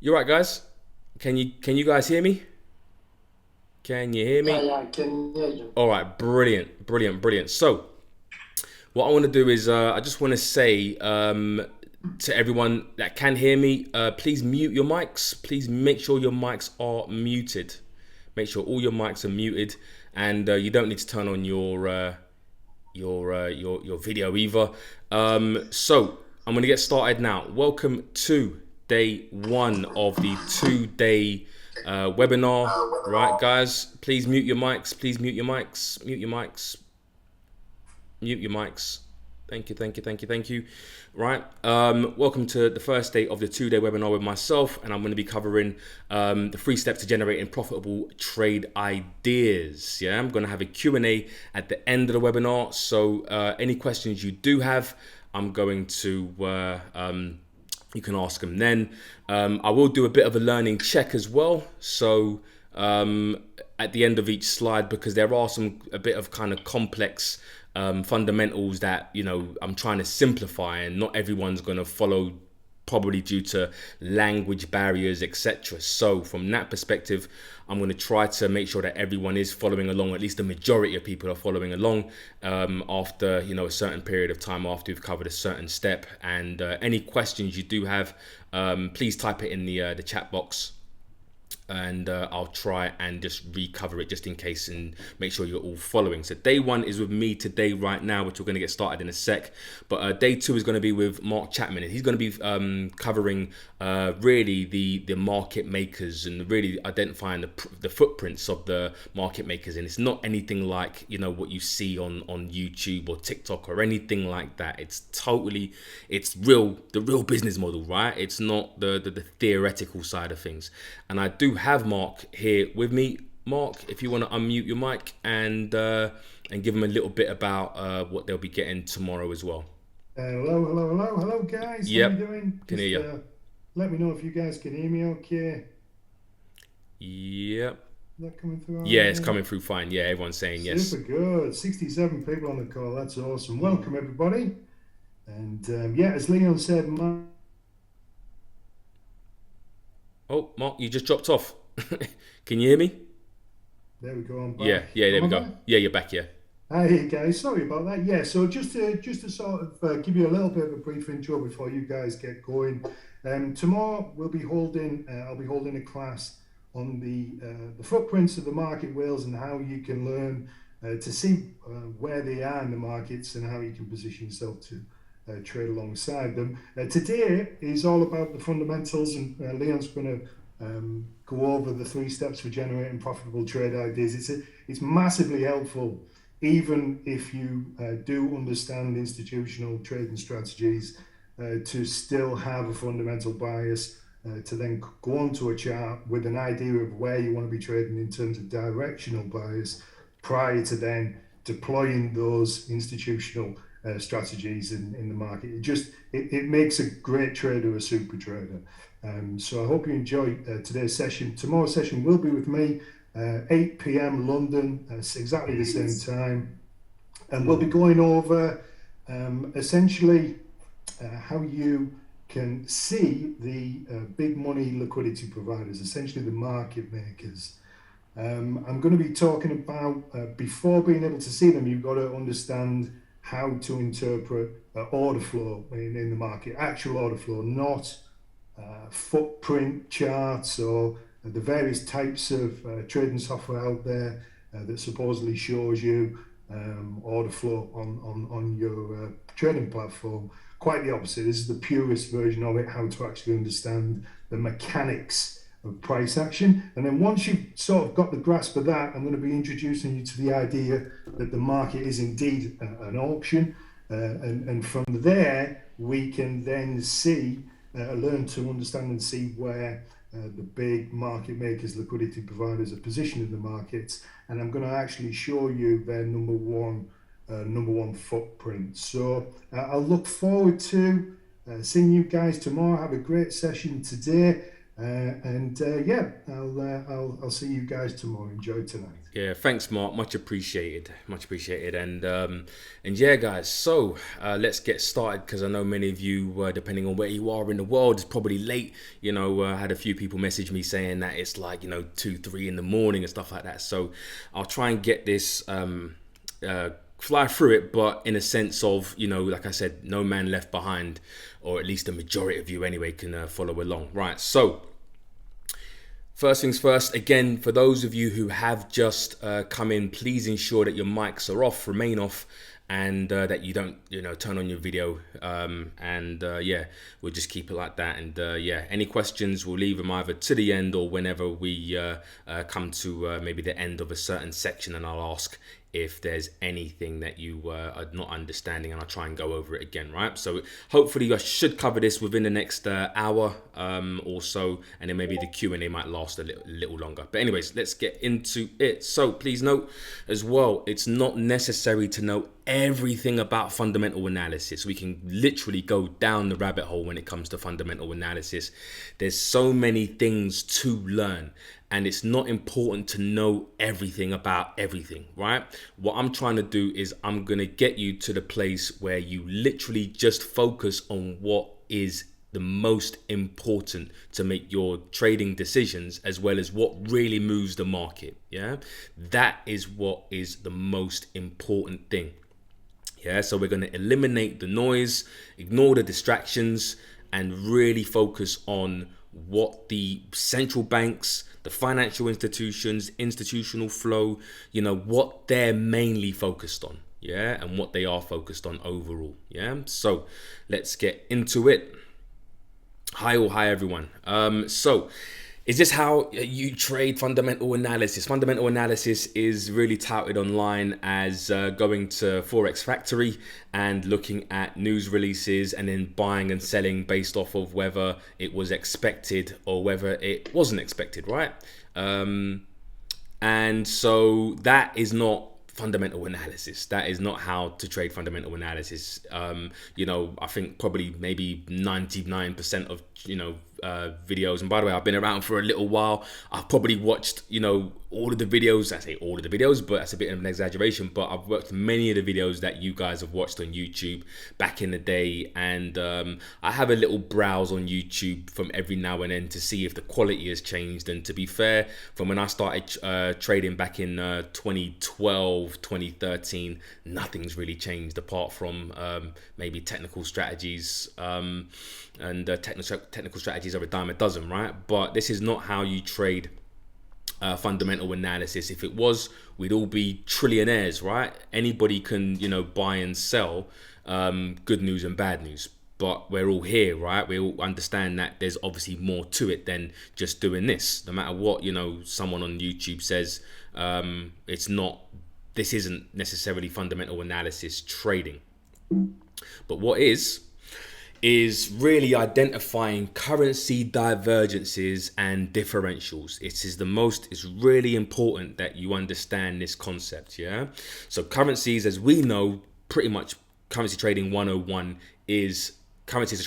You right, guys? Can you guys hear me? Can you hear Yeah, me? yeah, I can hear you. All right, brilliant, brilliant, brilliant. So, what I want to do is, I just want to say to everyone that can hear me, please mute your mics. Please make sure your mics are muted. Make sure all your mics are muted, and you don't need to turn on your video either. So I'm gonna get started now. Welcome to day one of the 2 day webinar. Right, guys, please mute your mics. Please mute your mics. Mute your mics. Mute your mics. Thank you, thank you, thank you, thank you. Right, welcome to the first day of the 2 day webinar with myself, and I'm going to be covering the 3 steps to generating profitable trade ideas. Yeah, I'm going to have a Q&A at the end of the webinar, so any questions you do have, I'm going to you can ask them then. I will do a bit of a learning check as well, so at the end of each slide, because there are a bit of kind of complex fundamentals that I'm trying to simplify, and not everyone's going to follow, probably due to language barriers, etc. So from that perspective, I'm going to try to make sure that everyone is following along, at least the majority of people are following along after a certain period of time, after we've covered a certain step. And any questions you do have, please type it in the chat box, and I'll try and just recover it just in case, and make sure you're all following. So day one is with me today right now, which we're going to get started in a sec. But day two is going to be with Mark Chapman, and he's going to be covering really the market makers, and really identifying the footprints of the market makers. And it's not anything like what you see on YouTube or TikTok or anything like that. It's the real business model, right? It's not the theoretical side of things. And I do have Mark here with me. Mark, if you want to unmute your mic and give them a little bit about what they'll be getting tomorrow as well. Hello, guys. How you Yep, doing? can hear Just you. let me know if you guys can hear me. Okay, Yep. is that coming through all Yeah, right it's there? coming through fine. Yeah, everyone's saying yes. Super good. 67 people on the call. That's awesome. Welcome everybody. And yeah, as Leon said, Oh, Mark, you just dropped off. Can you hear me? there we go. I'm Yeah, back. yeah, there Am we I go. back? Yeah, you're back. Yeah. Hi guys. Sorry about that. Yeah. So just to sort of give you a little bit of a brief intro before you guys get going. Tomorrow I'll be holding a class on the footprints of the market whales and how you can learn to see where they are in the markets and how you can position yourself to trade alongside them. Today is all about the fundamentals, and Leon's going to go over the 3 steps for generating profitable trade ideas. It's massively helpful, even if you do understand institutional trading strategies, to still have a fundamental bias, to then go onto a chart with an idea of where you want to be trading in terms of directional bias, prior to then deploying those institutional strategies in the market. It makes a great trader a super trader. So I hope you enjoy today's session. Tomorrow's session will be with me, 8 p.m. London, exactly the same time. And we'll be going over essentially how you can see the big money liquidity providers, essentially the market makers. I'm going to be talking about, before being able to see them, you've got to understand how to interpret order flow in the market, actual order flow, not footprint charts or the various types of trading software out there that supposedly shows you order flow on your trading platform. Quite the opposite. This is the purest version of it, how to actually understand the mechanics of price action. And then once you've sort of got the grasp of that, I'm going to be introducing you to the idea that the market is indeed an auction. And from there, we can then learn to understand and see where the big market makers, liquidity providers are positioned in the markets. And I'm going to actually show you their number one footprint. So I'll look forward to seeing you guys tomorrow. Have a great session today. Yeah, I'll see you guys tomorrow. Enjoy tonight. Yeah, thanks, Mark. Much appreciated. Much appreciated. And yeah, guys. So let's get started because I know many of you, depending on where you are in the world, it's probably late. I had a few people message me saying that it's like 2, 3 in the morning and stuff like that. So I'll try and get this fly through it, but in a sense of like I said, no man left behind, or at least the majority of you anyway can follow along. Right. So. First things first, again, for those of you who have just come in, please ensure that your mics are off, remain off, and that you don't, turn on your video. Yeah, we'll just keep it like that. And yeah, any questions, we'll leave them either to the end or whenever we come to maybe the end of a certain section, and I'll ask if there's anything that you are not understanding, and I'll try and go over it again, right? So hopefully I should cover this within the next hour or so, and then maybe the Q&A might last a little longer. But anyways, let's get into it. So please note as well, it's not necessary to know everything about fundamental analysis. We can literally go down the rabbit hole when it comes to fundamental analysis. There's so many things to learn, and it's not important to know everything about everything, right? What I'm trying to do is I'm going to get you to the place where you literally just focus on what is the most important to make your trading decisions, as well as what really moves the market. Yeah, that is what is the most important thing. Yeah, so we're going to eliminate the noise, ignore the distractions, and really focus on what the central banks, the financial institutions, institutional flow, what they're mainly focused on. Yeah, and what they are focused on overall. Yeah, so let's get into it. Hi everyone. So is this how you trade fundamental analysis? Fundamental analysis is really touted online as going to Forex Factory and looking at news releases and then buying and selling based off of whether it was expected or whether it wasn't expected, right? And so that is not fundamental analysis. That is not how to trade fundamental analysis. I think probably maybe 99% of videos, and by the way, I've been around for a little while. I've probably watched all of the videos. I say all of the videos, but that's a bit of an exaggeration, but I've watched many of the videos that you guys have watched on YouTube back in the day, and I have a little browse on YouTube from every now and then to see if the quality has changed. And to be fair, from when I started trading back in 2012, 2013, nothing's really changed apart from maybe technical strategies, and technical strategies are a dime a dozen, right? But this is not how you trade fundamental analysis. If it was, we'd all be trillionaires, right? Anybody can buy and sell, good news and bad news, but we're all here, right? We all understand that there's obviously more to it than just doing this. No matter what someone on YouTube says, this isn't necessarily fundamental analysis trading. But what is really identifying currency divergences and differentials. It's really important that you understand this concept, yeah? So currencies, as we know, pretty much currency trading 101 is currencies are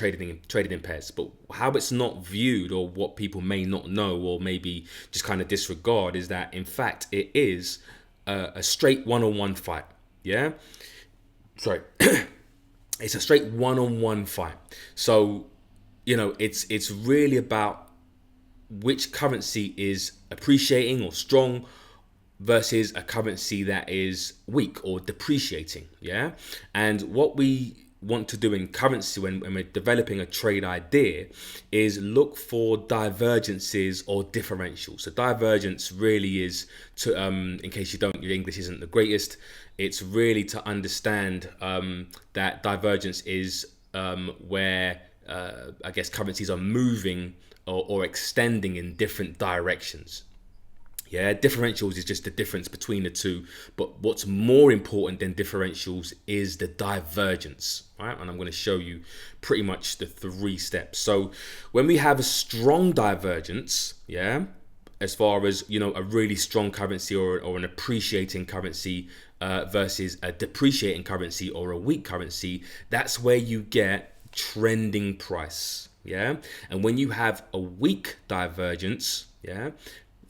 traded in pairs. But how it's not viewed, or what people may not know, or maybe just kind of disregard, is that in fact it is a straight one-on-one fight, yeah? Sorry. It's a straight one-on-one fight. So, it's really about which currency is appreciating or strong versus a currency that is weak or depreciating. Yeah. And what we want to do in currency when we're developing a trade idea is look for divergences or differentials. So divergence really is to, in case your English isn't the greatest, it's really to understand that divergence is where I guess currencies are moving or extending in different directions. Yeah, differentials is just the difference between the two, but what's more important than differentials is the divergence, right? And I'm going to show you pretty much the 3 steps. So when we have a strong divergence, yeah, as far as a really strong currency or an appreciating currency versus a depreciating currency or a weak currency, that's where you get trending price. Yeah. And when you have a weak divergence, yeah.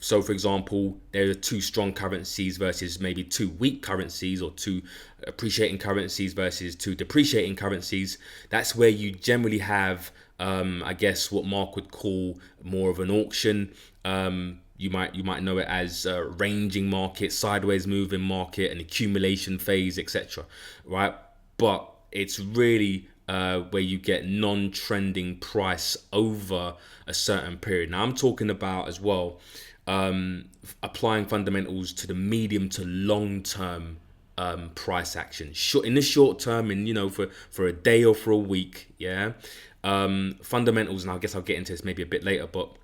So, for example, there are two strong currencies versus maybe two weak currencies, or two appreciating currencies versus two depreciating currencies. That's where you generally have, I guess, what Mark would call more of an auction. You might know it as a ranging market, sideways moving market, an accumulation phase, etc. Right? But it's really where you get non-trending price over a certain period. Now, I'm talking about as well applying fundamentals to the medium to long term price action. In the short term, and for a day or for a week, yeah. Fundamentals, and I guess I'll get into this maybe a bit later, but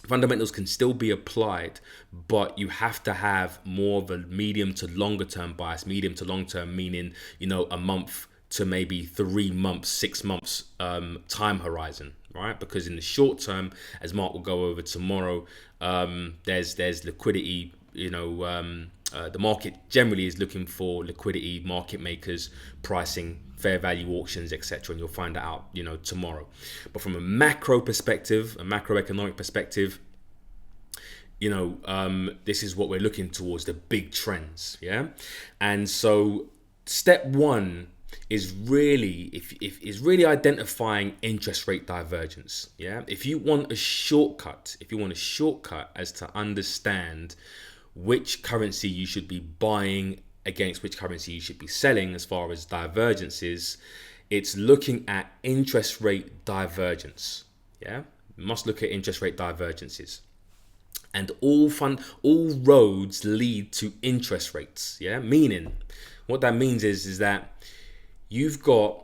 fundamentals can still be applied, but you have to have more of a medium to longer term bias. Medium to long term meaning a month to maybe 3 months, 6 months time horizon, right? Because in the short term, as Mark will go over tomorrow, there's liquidity. The market generally is looking for liquidity, market makers, pricing, fair value auctions, etc. And you'll find that out, tomorrow. But from a macro perspective, a macroeconomic perspective, this is what we're looking towards, the big trends, yeah. And so step one is really is really identifying interest rate divergence. Yeah. If you want a shortcut as to understand which currency you should be buying against which currency you should be selling as far as divergences, it's looking at interest rate divergence. Yeah. You must look at interest rate divergences. And all roads lead to interest rates. Yeah. Meaning what that means is that you've got,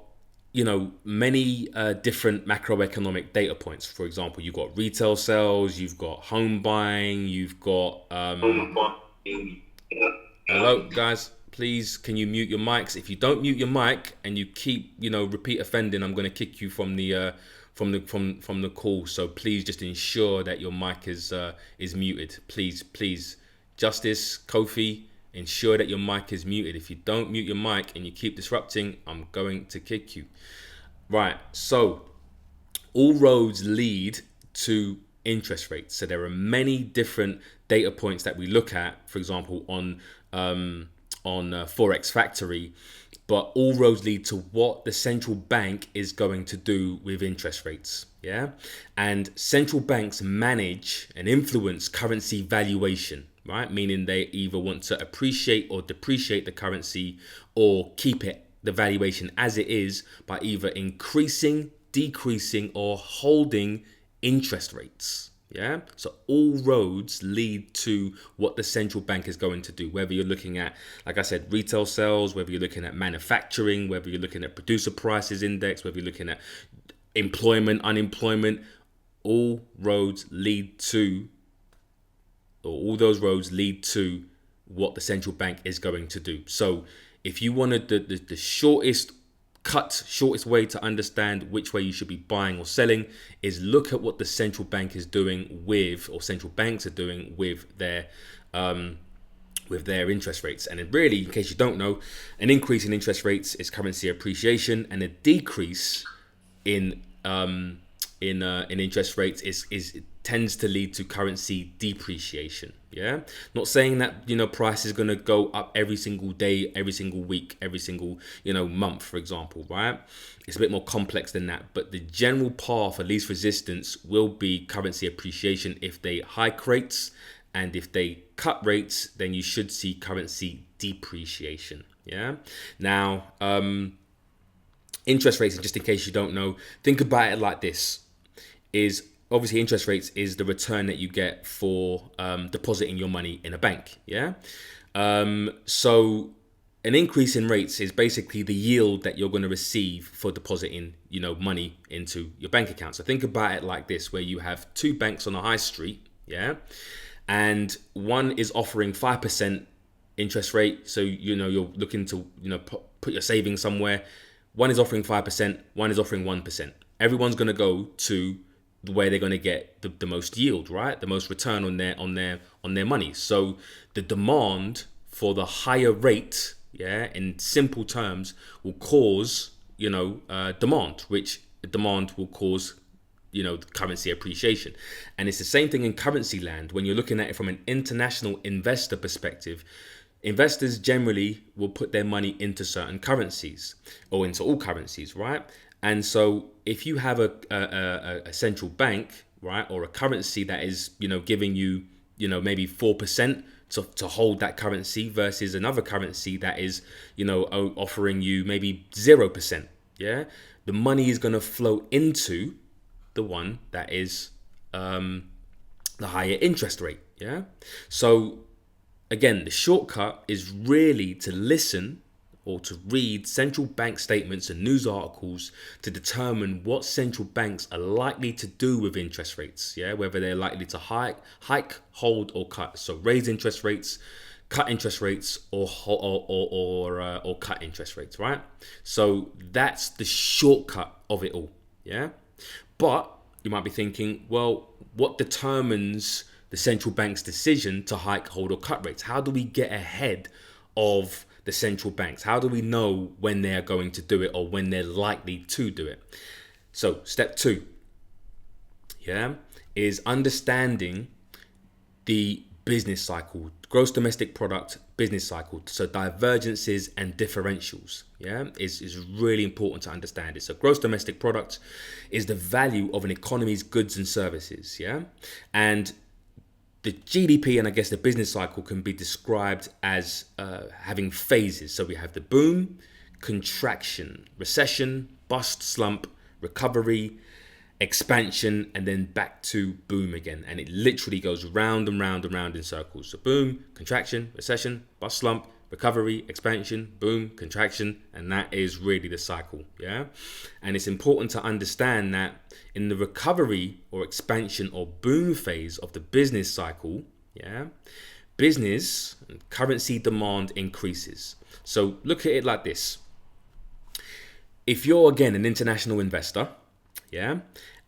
many different macroeconomic data points. For example, you've got retail sales, you've got home buying, you've got... Hello, guys. Please, can you mute your mics? If you don't mute your mic and you keep, repeat offending, I'm going to kick you from the call. So please just ensure that your mic is muted. Please. Justice, Kofi, ensure that your mic is muted. If you don't mute your mic and you keep disrupting, I'm going to kick you. Right, so all roads lead to interest rates. So there are many different data points that we look at, for example, on Forex Factory, but all roads lead to what the central bank is going to do with interest rates. Yeah, and central banks manage and influence currency valuation. Right, meaning they either want to appreciate or depreciate the currency, or keep the valuation as it is by either increasing, decreasing, or holding interest rates. Yeah, so all roads lead to what the central bank is going to do. Whether you're looking at, like I said, retail sales, whether you're looking at manufacturing, whether you're looking at producer prices index, whether you're looking at employment, unemployment, all roads lead to, or all those roads lead to what the central bank is going to do. So if you wanted the shortest way to understand which way you should be buying or selling, is look at what the central bank is doing with, or central banks are doing with their interest rates. And it really, in case you don't know, an increase in interest rates is currency appreciation, and a decrease in interest rates is tends to lead to currency depreciation. Yeah, not saying that price is going to go up every single day, every single week, every single month, for example, right? It's a bit more complex than that, but the general path of least resistance will be currency appreciation. If they hike rates and if they cut rates, then you should see currency depreciation. Yeah. Now, interest rates, just in case you don't know, think about it like this: is obviously interest rates is the return that you get for depositing your money in a bank. Yeah. So an increase in rates is basically the yield that you're going to receive for depositing, money into your bank account. So think about it like this, where you have two banks on a high street. Yeah. And one is offering 5% interest rate. So, you're looking to, put your savings somewhere. One is offering 5%, one is offering 1%. Everyone's going to go to where they're going to get the most yield, right? The most return on their money. So the demand for the higher rate, in simple terms, will cause, demand, which demand will cause currency appreciation. And it's the same thing in currency land. When you're looking at it from an international investor perspective, investors generally will put their money into certain currencies or into all currencies, right? And so if you have a central bank, right, or a currency that is, giving you, maybe 4% to hold that currency versus another currency that is, offering you maybe 0%, yeah, the money is going to flow into the one that is the higher interest rate, yeah? So again, the shortcut is really to listen or to read central bank statements and news articles to determine what central banks are likely to do with interest rates, yeah, whether they're likely to hike, hold, or cut. So raise interest rates, cut interest rates, or cut interest rates, right? So that's the shortcut of it all, yeah. But you might be thinking, well, what determines the central bank's decision to hike, hold, or cut rates? How do we get ahead of the central banks? How do we know when they're going to do it or when they're likely to do it? So step 2, yeah, is understanding the business cycle, gross domestic product business cycle. So divergences and differentials, yeah, is really important to understand it. So gross domestic product is the value of an economy's goods and services, yeah, and the GDP and I guess the business cycle can be described as having phases. So we have the boom, contraction, recession, bust, slump, recovery, expansion, and then back to boom again. And it literally goes round and round and round in circles. So boom, contraction, recession, bust, slump, recovery, expansion, boom, contraction, and that is really the cycle, yeah? And it's important to understand that in the recovery or expansion or boom phase of the business cycle, yeah, business and currency demand increases. So look at it like this. If you're, again, an international investor, yeah,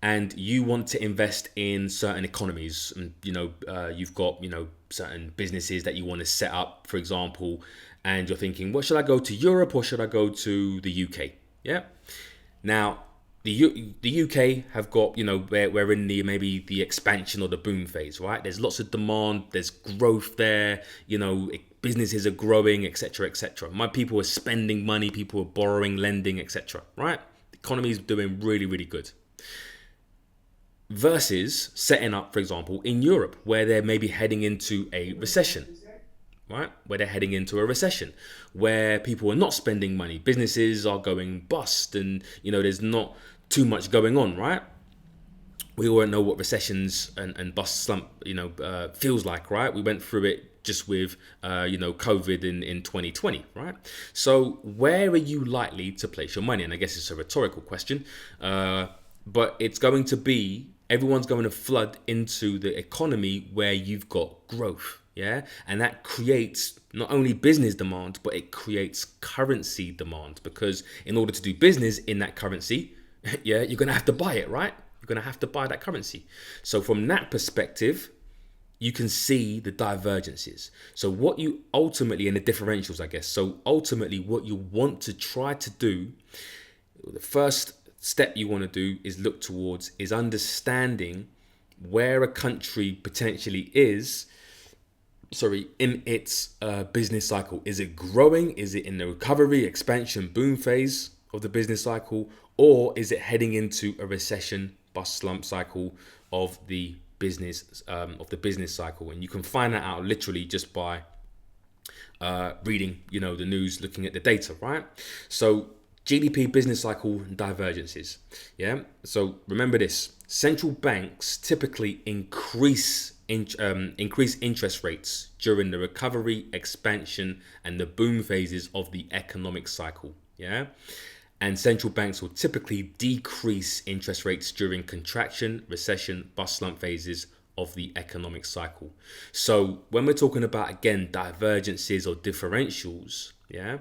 and you want to invest in certain economies, and you've got certain businesses that you want to set up, for example, and you're thinking, well, should I go to Europe or should I go to the UK? Yeah. Now, the UK have got, we're in maybe the expansion or the boom phase, right? There's lots of demand, there's growth there, businesses are growing, etc., etc. My people are spending money, people are borrowing, lending, etc., right? The economy is doing really, really good. Versus setting up, for example, in Europe, where they're maybe heading into a recession, right? Where they're heading into a recession, where people are not spending money, businesses are going bust, and there's not too much going on, right? We all know what recessions and bust slump, feels like, right? We went through it just with, COVID in 2020, right? So where are you likely to place your money? And I guess it's a rhetorical question, but it's going to be, everyone's going to flood into the economy where you've got growth, yeah? And that creates not only business demand, but it creates currency demand, because in order to do business in that currency, yeah, you're going to have to buy it, right? You're going to have to buy that currency. So from that perspective, you can see the divergences. So what you ultimately, and the differentials, I guess. So ultimately what you want to try to do, the first step you want to do is look towards is understanding where a country potentially is, in its business cycle. Is it growing? Is it in the recovery, expansion, boom phase of the business cycle? Or is it heading into a recession, bust, slump cycle of the business cycle? And you can find that out literally just by reading, the news, looking at the data, right? So GDP, business cycle, divergences. Yeah. So remember this: central banks typically increase interest rates during the recovery, expansion, and the boom phases of the economic cycle. Yeah. And central banks will typically decrease interest rates during contraction, recession, bust, slump phases of the economic cycle. So when we're talking about, again, divergences or differentials, yeah,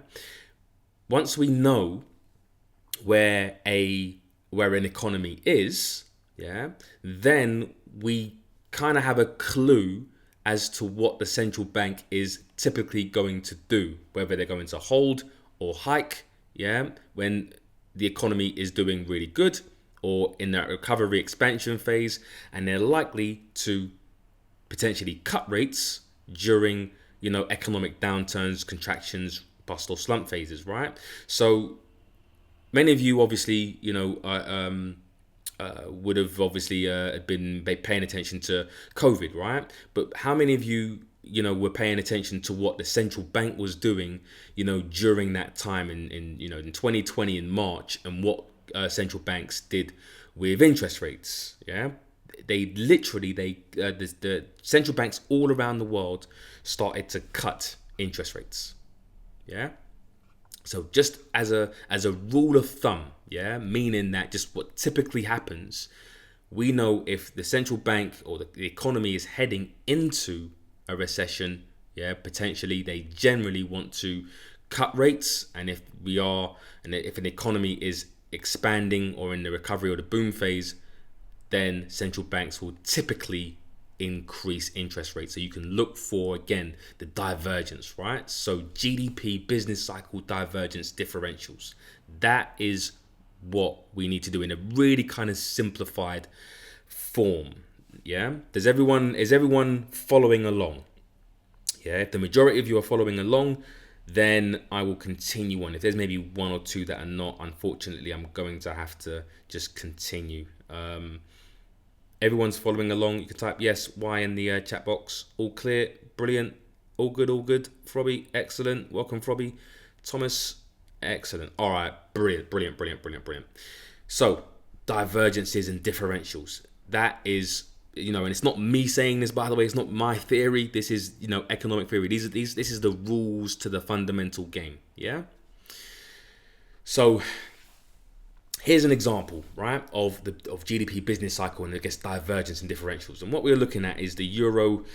once we know where an economy is, yeah, then we kind of have a clue as to what the central bank is typically going to do, whether they're going to hold or hike, yeah, when the economy is doing really good, or in that recovery expansion phase, and they're likely to potentially cut rates during, economic downturns, contractions, bust or slump phases, right? So many of you obviously, would have obviously been paying attention to COVID, right? But how many of you, were paying attention to what the central bank was doing, during that time in 2020 in March, and what central banks did with interest rates? Yeah, the central banks all around the world started to cut interest rates. Yeah. So just as a rule of thumb, yeah, meaning that just what typically happens, we know if the central bank or the economy is heading into a recession, yeah, potentially they generally want to cut rates, and if an economy is expanding or in the recovery or the boom phase, then central banks will typically increase interest rates. So you can look for, again, the divergence, right? So GDP, business cycle divergence differentials. That is what we need to do in a really kind of simplified form. Yeah. Is everyone following along? Yeah. If the majority of you are following along, then I will continue on. If there's maybe one or two that are not, unfortunately, I'm going to have to just continue. Everyone's following along. You can type yes, Y in the chat box. All clear, brilliant, all good, all good. Frobby, excellent. Welcome, Frobby. Thomas, excellent. All right, brilliant. So, divergences and differentials. That is, and it's not me saying this, by the way. It's not my theory. This is, economic theory. This is the rules to the fundamental game. Yeah. So, here's an example, right, of GDP business cycle and I guess divergence and differentials. And what we're looking at is the euro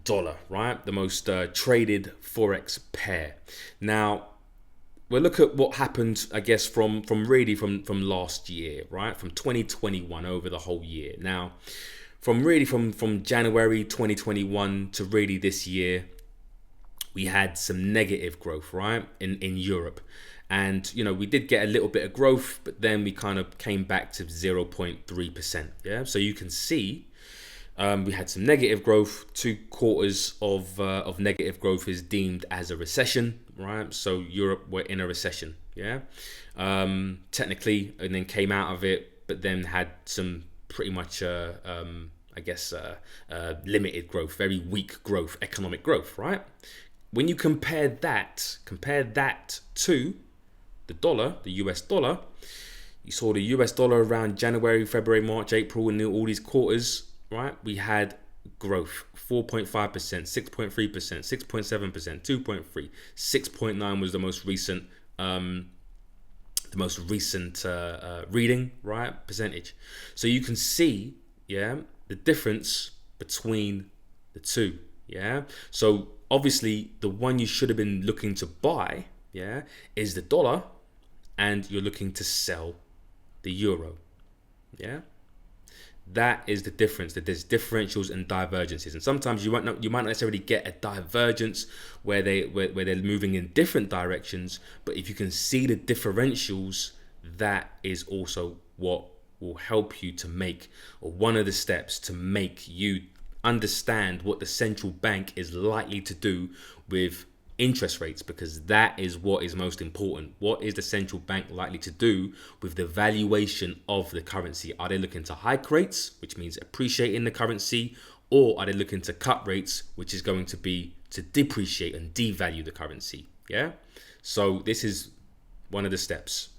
dollar, right, the most traded forex pair. Now, we'll look at what happened, I guess, from last year, right, from 2021 over the whole year. Now, from January 2021 to really this year, we had some negative growth, right, in Europe. And, we did get a little bit of growth, but then we kind of came back to 0.3%. Yeah. So you can see we had some negative growth. 2 quarters of negative growth is deemed as a recession. Right. So Europe were in a recession. Yeah. Technically, and then came out of it, but then had some pretty much, limited growth, very weak growth, economic growth. Right. When you compare that to the dollar, the US dollar, you saw the US dollar around January, February, March, April, and all these quarters, right? We had growth, 4.5%, 6.3%, 6.7%, 2.3, 6.9 was the most recent reading, right? Percentage. So you can see, yeah, the difference between the two, yeah? So obviously the one you should have been looking to buy, yeah, is the dollar, and you're looking to sell the euro. Yeah, that is the difference. That there's differentials and divergences, and sometimes you might not necessarily get a divergence where they're moving in different directions. But if you can see the differentials, that is also what will help you to make, or one of the steps to make you understand what the central bank is likely to do with interest rates, because that is what is most important. What is the central bank likely to do with the valuation of the currency? Are they looking to hike rates, which means appreciating the currency, or are they looking to cut rates, which is going to be to depreciate and devalue the currency? Yeah. So this is one of the steps.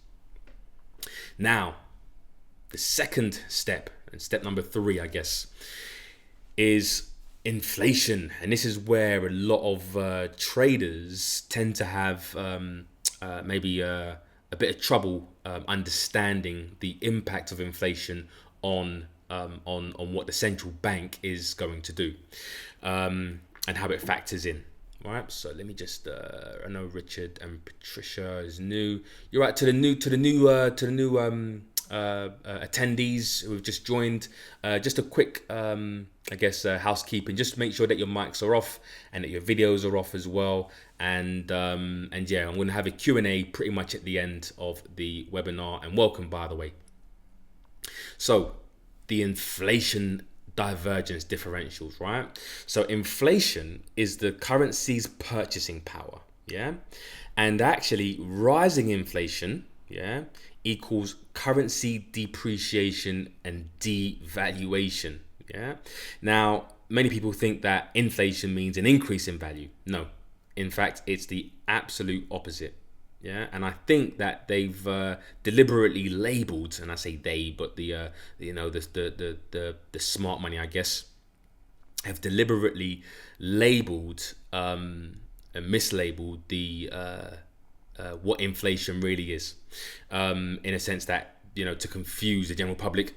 Now, the second step, and step number 3, I guess, is inflation. And this is where a lot of traders tend to have maybe a bit of trouble understanding the impact of inflation on what the central bank is going to do, and how it factors in. All right, so let me just I know Richard and Patricia is new. You're right, to the new attendees who have just joined. Just a quick housekeeping. Just make sure that your mics are off and that your videos are off as well. And yeah, I'm going to have a Q&A pretty much at the end of the webinar. And welcome, by the way. So the inflation divergence differentials, right? So inflation is the currency's purchasing power, yeah? And actually rising inflation, yeah, equals currency depreciation and devaluation, yeah? Now, many people think that inflation means an increase in value. No, in fact, it's the absolute opposite. Yeah, and I think that they've deliberately labelled, and I say they, but the the smart money, I guess, have deliberately labelled and mislabeled the what inflation really is, in a sense that, to confuse the general public.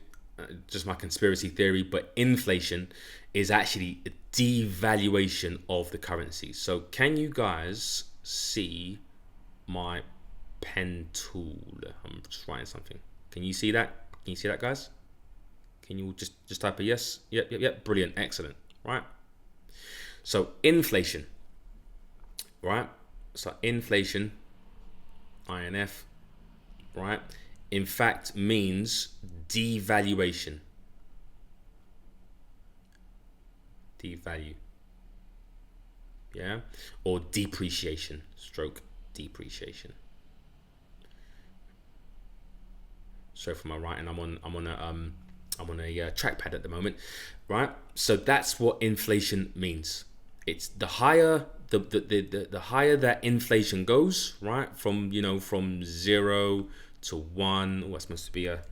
Just my conspiracy theory, but inflation is actually a devaluation of the currency. So can you guys see my pen tool? I'm just writing something. Can you see that? Can you see that, guys? Can you just type a yes? Yep. Brilliant. Excellent. Right. So inflation. Right. So inflation, INF, right, in fact means devaluation. Devalue. Yeah. Or depreciation. Stroke depreciation. So for my writing, I'm on a trackpad at the moment, right? So that's what inflation means. It's the higher the higher that inflation goes, right? From from 0 to 1. What's supposed to be a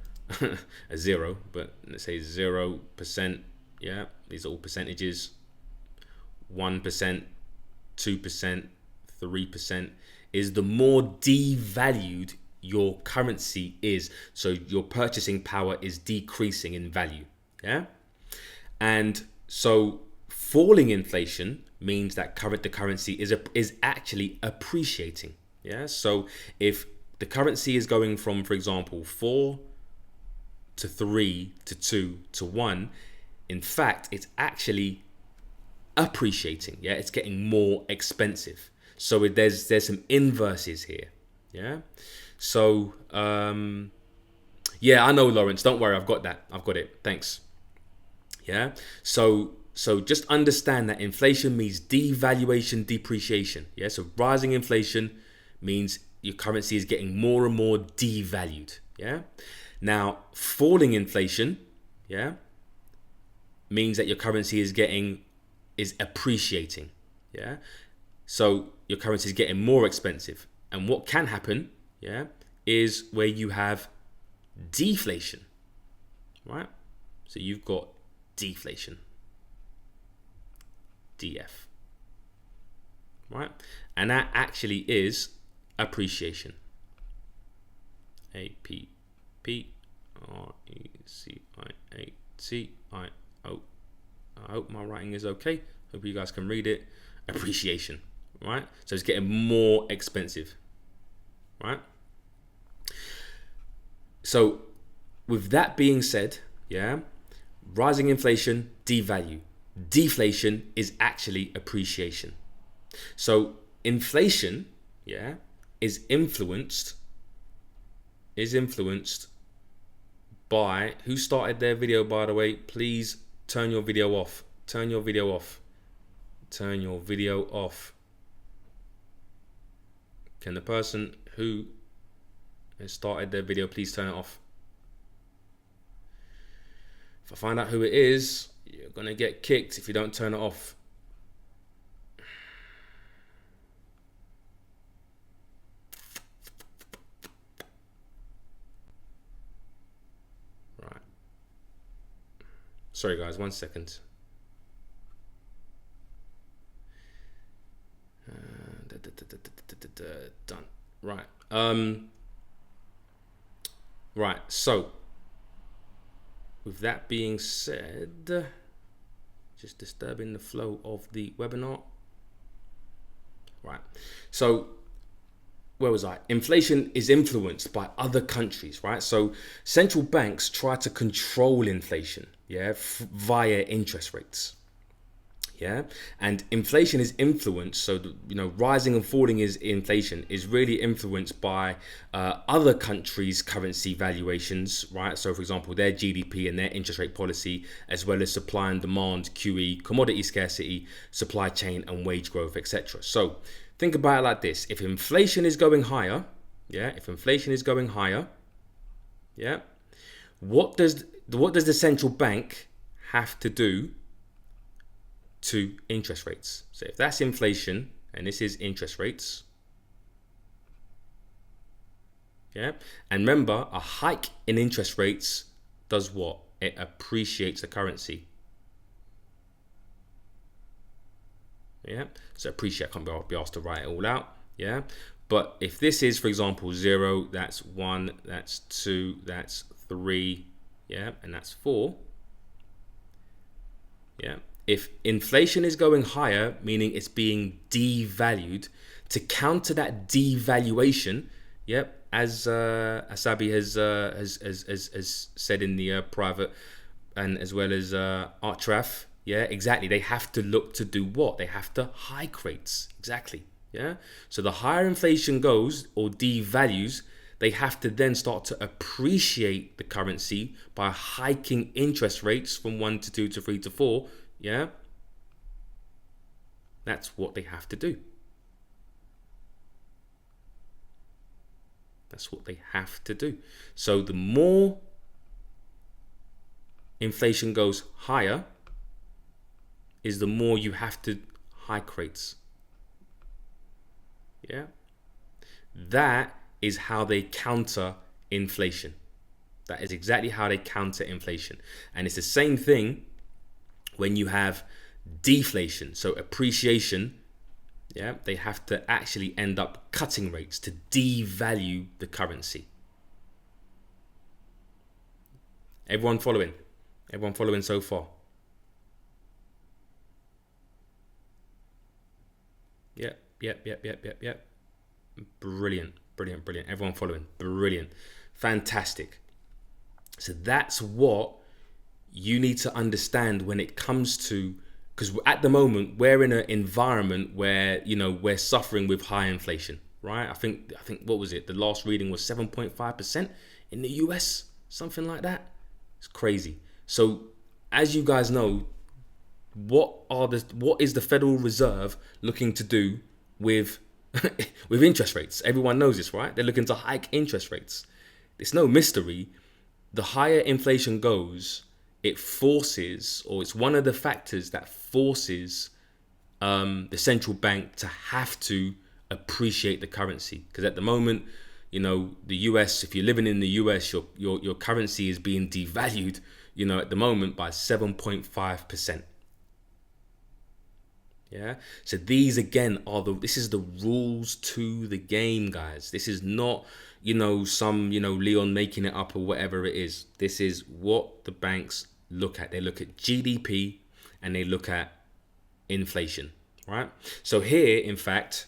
a 0, but let's say 0%. Yeah, these are all percentages. 1%, 2%, 3% is the more devalued your currency is. So your purchasing power is decreasing in value. Yeah. And so falling inflation means that the currency is actually appreciating. Yeah. So if the currency is going from, for example, 4 to 3 to 2 to 1, in fact, it's actually appreciating. Yeah, it's getting more expensive. So there's some inverses here. Yeah. So yeah, I know, Lawrence. Don't worry, I've got that. I've got it. Thanks. Yeah. So just understand that inflation means devaluation, depreciation. Yeah. So rising inflation means your currency is getting more and more devalued. Yeah. Now, falling inflation, yeah, means that your currency is appreciating. Yeah. So your currency is getting more expensive. And what can happen, yeah, is where you have deflation, right? So you've got deflation, DF, right? And that actually is appreciation. APPRECIATIO. I hope my writing is okay. Hope you guys can read it. Appreciation, right? So it's getting more expensive, right? So with that being said, yeah, rising inflation, devalue. Deflation is actually appreciation. So inflation, yeah, is influenced by who started their video, by the way. Please turn your video off. Turn your video off. Turn your video off. Can the person who has started their video please turn it off? If I find out who it is, you're gonna get kicked if you don't turn it off. Right. Sorry guys, 1 second. Done. Right. Right. So, with that being said, just disturbing the flow of the webinar. Right. So, where was I? Inflation is influenced by other countries, right? So, central banks try to control inflation, yeah, via interest rates. Yeah, and inflation is influenced. So rising and falling is inflation is really influenced by other countries' currency valuations, right? So, for example, their GDP and their interest rate policy, as well as supply and demand, QE, commodity scarcity, supply chain, and wage growth, etc. So, think about it like this: if inflation is going higher, if inflation is going higher, what does the central bank have to do to interest rates? So if that's inflation and this is interest rates, and remember, a hike in interest rates does what? It appreciates the currency. So appreciate, I can't be asked to write it all out. But if this is, for example, 0, that's 1, that's 2, that's 3, and that's 4. If inflation is going higher, meaning it's being devalued, to counter that devaluation, as Asabi has said in the private, and as well as Artraf, exactly. They have to look to do what? They have to hike rates, exactly. So the higher inflation goes or devalues, they have to then start to appreciate the currency by hiking interest rates from 1 to 2 to 3 to 4. That's what they have to do. That's what they have to do. So the more inflation goes higher, is the more you have to hike rates. That is how they counter inflation. That is exactly how they counter inflation. And it's the same thing when you have deflation, so appreciation, they have to actually end up cutting rates to devalue the currency. Everyone following? Everyone following so far? Yep. Brilliant. Everyone following? Brilliant. Fantastic. So that's what you need to understand when it comes to, because at the moment we're in an environment where we're suffering with high inflation, right? I think what was it? The last reading was 7.5% in the US, something like that. It's crazy. So as you guys know, what is the Federal Reserve looking to do with with interest rates? Everyone knows this, right? They're looking to hike interest rates. It's no mystery. The higher inflation goes, it forces, or it's one of the factors that forces the central bank to have to appreciate the currency. Because at the moment, the US, if you're living in the US, your currency is being devalued, at the moment by 7.5%. So these again this is the rules to the game, guys. This is not, some, Leon making it up or whatever it is. This is what the banks look at. They look at GDP and they look at inflation, right? So here, in fact,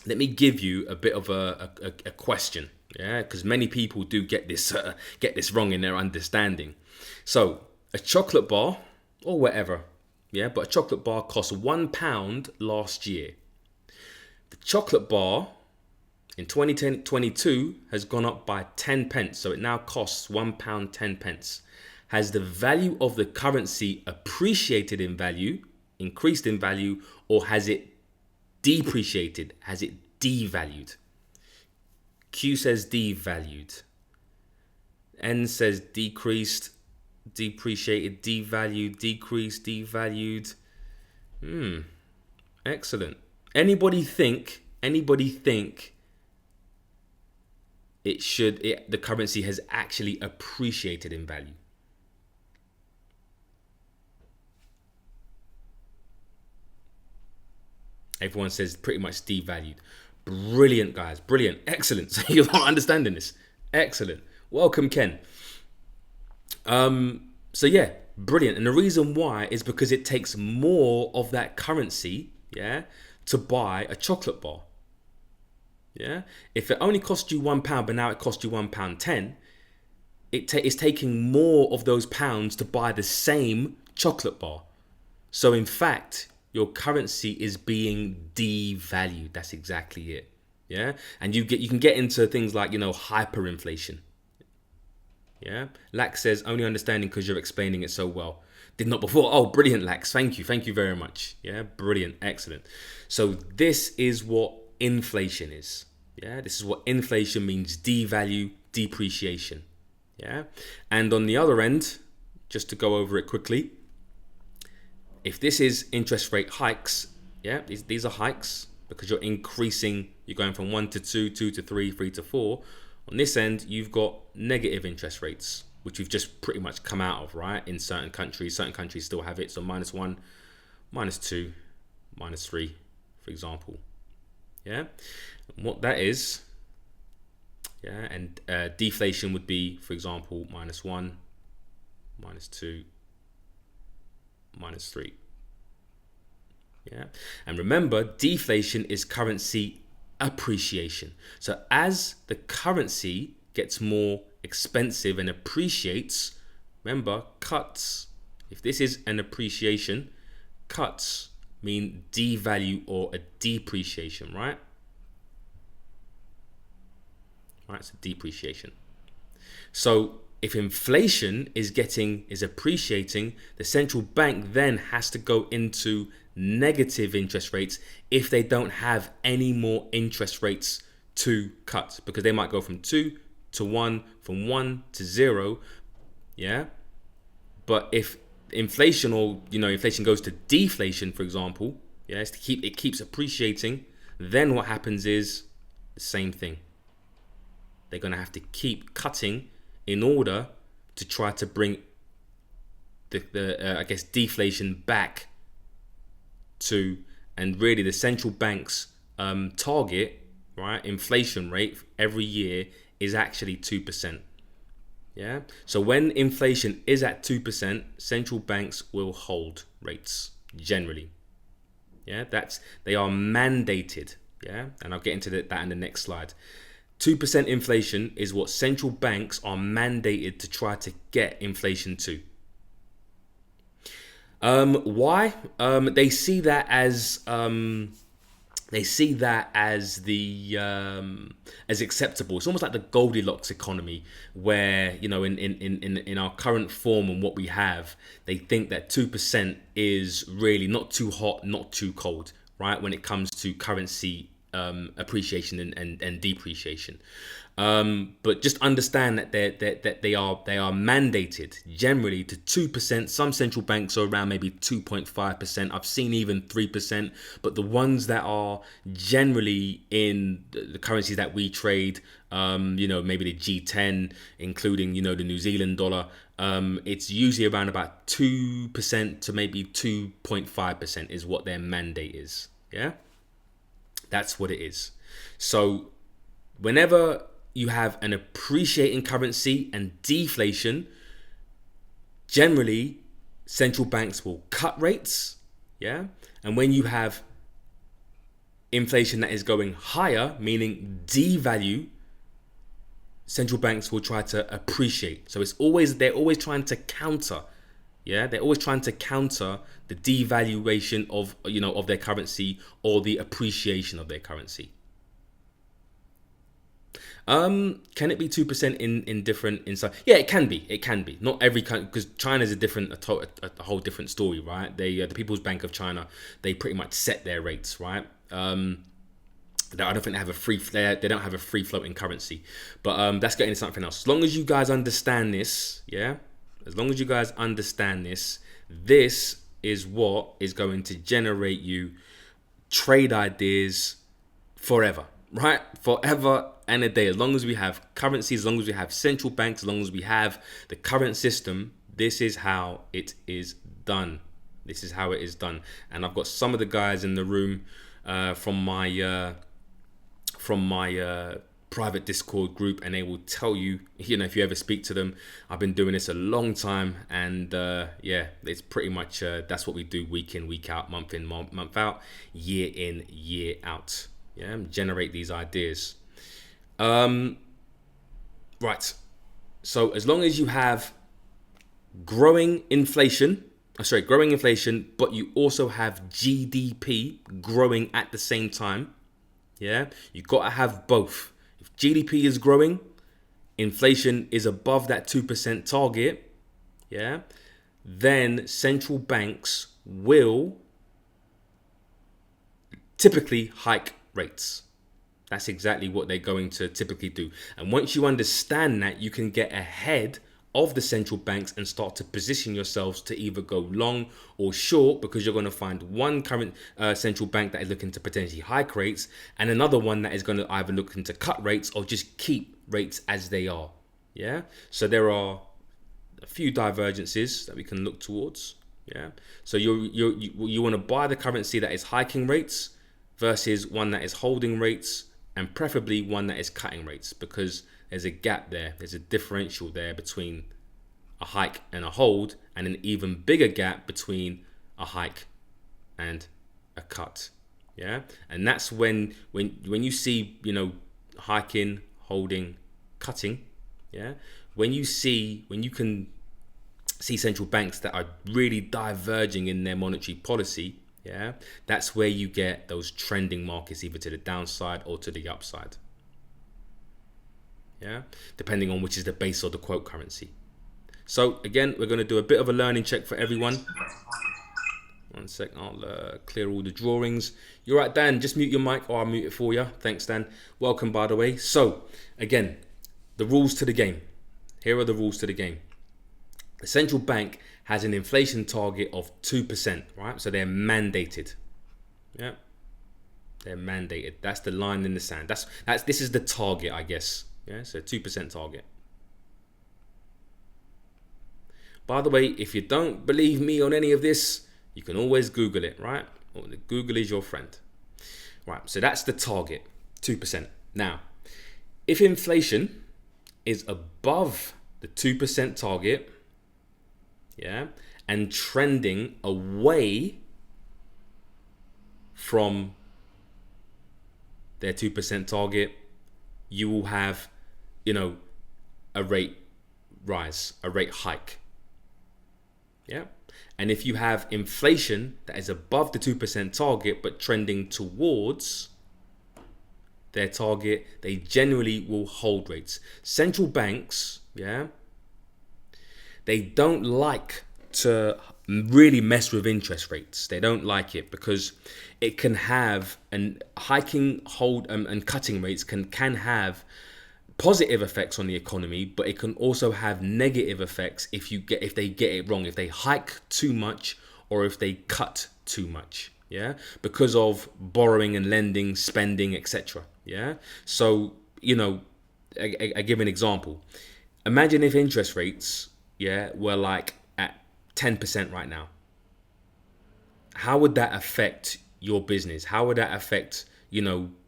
let me give you a bit of a question, because many people do get this wrong in their understanding. So a chocolate bar or whatever, but a chocolate bar cost £1 last year. The chocolate bar in 2022 has gone up by 10 pence, so it now costs £1 10 pence. Has the value of the currency appreciated in value, increased in value, or has it depreciated? Has it devalued? Q says devalued. N says decreased, depreciated, devalued, decreased, devalued. Excellent. Anybody think the currency has actually appreciated in value? Everyone says pretty much devalued. Brilliant, guys. Brilliant. Excellent. So you're not understanding this. Excellent. Welcome, Ken. So yeah, brilliant. And the reason why is because it takes more of that currency, to buy a chocolate bar. If it only cost you £1, but now it costs you £1 10, it's taking more of those pounds to buy the same chocolate bar. So in fact, your currency is being devalued. That's exactly it. Yeah. And you can get into things like, hyperinflation. Yeah. Lax says, only understanding because you're explaining it so well. Did not before. Oh, brilliant, Lax. Thank you. Thank you very much. Yeah. Brilliant. Excellent. So this is what inflation is. Yeah. This is what inflation means. Devalue, depreciation. Yeah. And on the other end, just to go over it quickly, if this is interest rate hikes, yeah, these are hikes because you're increasing, you're going from 1 to 2, 2 to 3, 3 to 4. On this end, you've got negative interest rates, which we've just pretty much come out of, right? In certain countries still have it. So -1, -2, -3, for example. Yeah. And what that is, yeah, and deflation would be, for example, -1, -2, -3. Yeah. And remember, deflation is currency appreciation. So as the currency gets more expensive and appreciates, remember, cuts, if this is an appreciation, cuts mean devalue or a depreciation, right? Right, so depreciation. So if inflation is appreciating, the central bank then has to go into negative interest rates if they don't have any more interest rates to cut, because they might go from 2 to 1, from 1 to 0. Yeah. But if inflation inflation goes to deflation, for example, yeah, it keeps appreciating, then what happens is the same thing. They're going to have to keep cutting in order to try to bring the deflation back to, and really the central bank's target, right, inflation rate every year is actually 2%. Yeah. So when inflation is at 2%, central banks will hold rates generally. Yeah, they are mandated. Yeah, and I'll get into that in the next slide. 2% inflation is what central banks are mandated to try to get inflation to. Why? They see that as as acceptable. It's almost like the Goldilocks economy, where in our current form and what we have, they think that 2% is really not too hot, not too cold, right? When it comes to currency appreciation and depreciation. But just understand that they are mandated generally to 2%. Some central banks are around maybe 2.5%. I've seen even 3%. But the ones that are generally in the currencies that we trade, maybe the G10, including the New Zealand dollar, it's usually around about 2% to maybe 2.5% is what their mandate is. Yeah. That's what it is. So whenever you have an appreciating currency and deflation, generally central banks will cut rates. Yeah. And when you have inflation that is going higher, meaning devalue, central banks will try to appreciate. So they're always trying to counter. Yeah, they're always trying to counter the devaluation of their currency or the appreciation of their currency. Can it be 2% in different inside? Yeah, it can be. Not every country, because China's a whole different story, right? The People's Bank of China, they pretty much set their rates, right? I don't think they have they don't have a free floating currency, but that's getting into something else. As long as you guys understand this, yeah. As long as you guys understand this, this is what is going to generate you trade ideas forever, right? Forever and a day. As long as we have currency, as long as we have central banks, as long as we have the current system, this is how it is done. This is how it is done. And I've got some of the guys in the room from my private Discord group, and they will tell you, if you ever speak to them, I've been doing this a long time, and it's pretty much that's what we do week in, week out, month in, month out, year in, year out. Yeah, generate these ideas. Right. So as long as you have growing inflation, sorry, growing inflation, but you also have GDP growing at the same time. Yeah, you got to have both. If GDP is growing, inflation is above that 2% target, yeah, then central banks will typically hike rates. That's exactly what they're going to typically do. And once you understand that, you can get ahead of the central banks and start to position yourselves to either go long or short, because you're going to find one current central bank that is looking to potentially hike rates and another one that is going to either look to cut rates or just keep rates as they are. Yeah. So there are a few divergences that we can look towards. Yeah. So you want to buy the currency that is hiking rates versus one that is holding rates, and preferably one that is cutting rates, because there's a gap there. There's a differential there between a hike and a hold, and an even bigger gap between a hike and a cut. Yeah. And that's when you see, hiking, holding, cutting. Yeah. When you can see central banks that are really diverging in their monetary policy, yeah, that's where you get those trending markets either to the downside or to the upside. Yeah, depending on which is the base or the quote currency. So again, we're going to do a bit of a learning check for everyone. One sec, I'll clear all the drawings. You're right, Dan, just mute your mic or I'll mute it for you. Thanks, Dan. Welcome, by the way. So again, the rules to the game. Here are the rules to the game. The central bank has an inflation target of 2%, right? So they're mandated. Yeah. They're mandated. That's the line in the sand. This is the target, I guess. Yeah, so 2% target. By the way, if you don't believe me on any of this, you can always Google it, right? Google is your friend. Right, so that's the target, 2%. Now, if inflation is above the 2% target, yeah, and trending away from their 2% target, you will have, a rate rise, a rate hike. Yeah. And if you have inflation that is above the 2% target but trending towards their target, they generally will hold rates. Central banks, yeah, they don't like to really mess with interest rates. They don't like it because it can have, and hiking, hold, and cutting rates can have positive effects on the economy, but it can also have negative effects if they get it wrong, if they hike too much or if they cut too much. Yeah, because of borrowing and lending, spending, etc. Yeah, so I give an example. Imagine if interest rates, were like at 10% right now. How would that affect your business? How would that affect,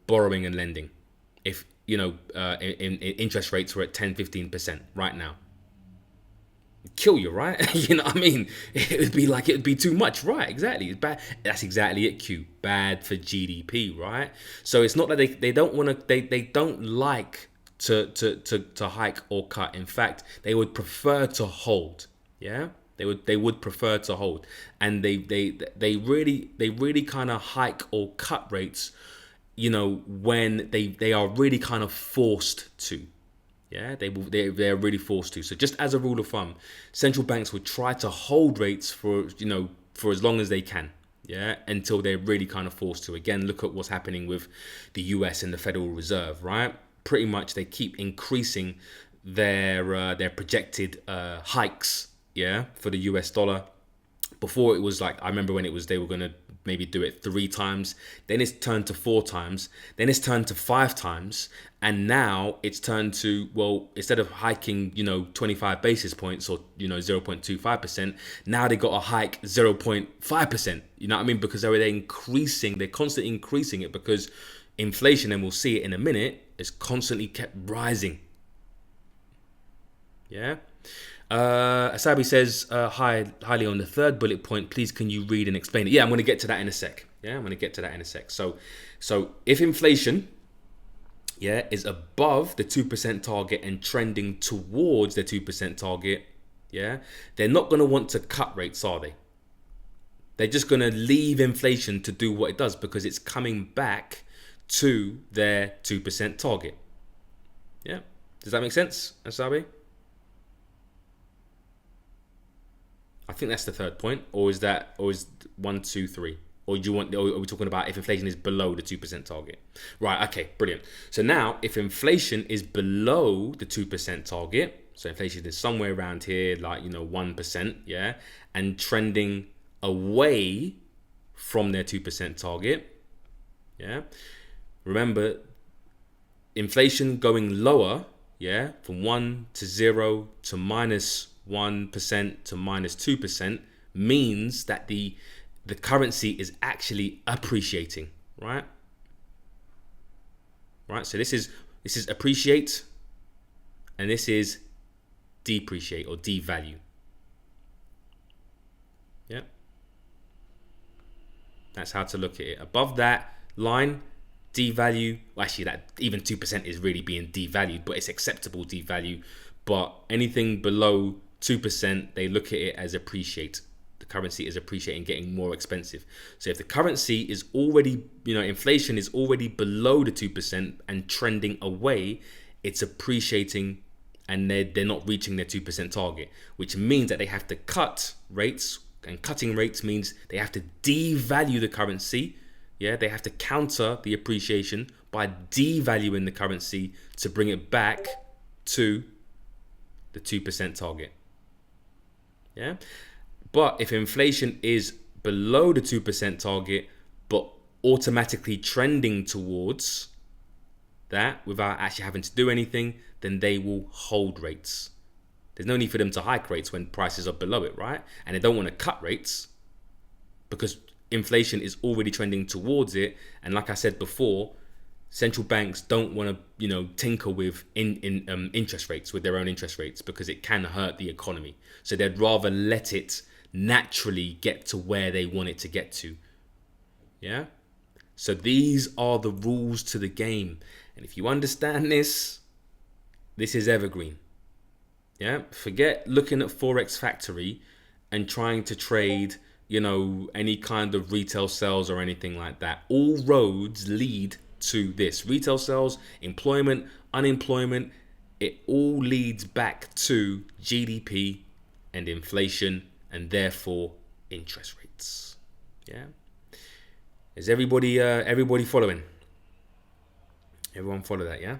borrowing and lending? If, in interest rates were at 10-15% right now. It'd kill you, right? You know what I mean? It'd be too much, right? Exactly. It's bad. That's exactly it, Q. Bad for GDP, right? So it's not that they don't want to, they don't like to hike or cut. In fact, they would prefer to hold. Yeah, they would prefer to hold, and they really kind of hike or cut rates, when they are really kind of forced to. Yeah, they're really forced to. So just as a rule of thumb, central banks would try to hold rates for as long as they can. Yeah, until they're really kind of forced to. Again, look at what's happening with the US and the Federal Reserve, right? Pretty much they keep increasing their projected hikes, for the US dollar. Before it was like, I remember when they were going to maybe do it 3 times, then it's turned to 4 times, then it's turned to 5 times, and now it's turned to, well, instead of hiking 25 basis points or 0.25%, now they got to hike 0.5%. You know what I mean? Because they're constantly increasing it, because inflation, and we'll see it in a minute, is constantly kept rising. Yeah. Asabi says, highly on the third bullet point, please can you read and explain it? Yeah, I'm going to get to that in a sec. So if inflation, is above the 2% target and trending towards the 2% target, they're not going to want to cut rates, are they? They're just going to leave inflation to do what it does because it's coming back to their 2% target. Yeah? Does that make sense, Asabi? I think that's the third point. Or is 1, 2, 3? Or are we talking about if inflation is below the 2% target? Right, okay, brilliant. So now, if inflation is below the 2% target, so inflation is somewhere around here, like, 1%, yeah, and trending away from their 2% target, yeah. Remember, inflation going lower, yeah, from 1 to 0 to minus 1% to minus 2% means that the currency is actually appreciating, right? Right. So this is appreciate, and this is depreciate or devalue. Yeah. That's how to look at it. Above that line, devalue. Well, actually, that even 2% is really being devalued, but it's acceptable devalue. But anything below 2%, they look at it as appreciate. The currency is appreciating, getting more expensive. So if the currency is already, inflation is already below the 2% and trending away, it's appreciating, and they're not reaching their 2% target, which means that they have to cut rates, and cutting rates means they have to devalue the currency. Yeah, they have to counter the appreciation by devaluing the currency to bring it back to the 2% target. Yeah. But if inflation is below the 2% target, but automatically trending towards that without actually having to do anything, then they will hold rates. There's no need for them to hike rates when prices are below it, right? And they don't want to cut rates because inflation is already trending towards it. And like I said before, central banks don't want to, tinker with interest rates, with their own interest rates, because it can hurt the economy. So they'd rather let it naturally get to where they want it to get to. Yeah. So these are the rules to the game. And if you understand this is evergreen. Yeah. Forget looking at Forex Factory and trying to trade, any kind of retail sales or anything like that. All roads lead to this. Retail sales, employment, unemployment, it all leads back to GDP and inflation, and therefore interest rates. Yeah. Is everybody following? Everyone follow that, yeah?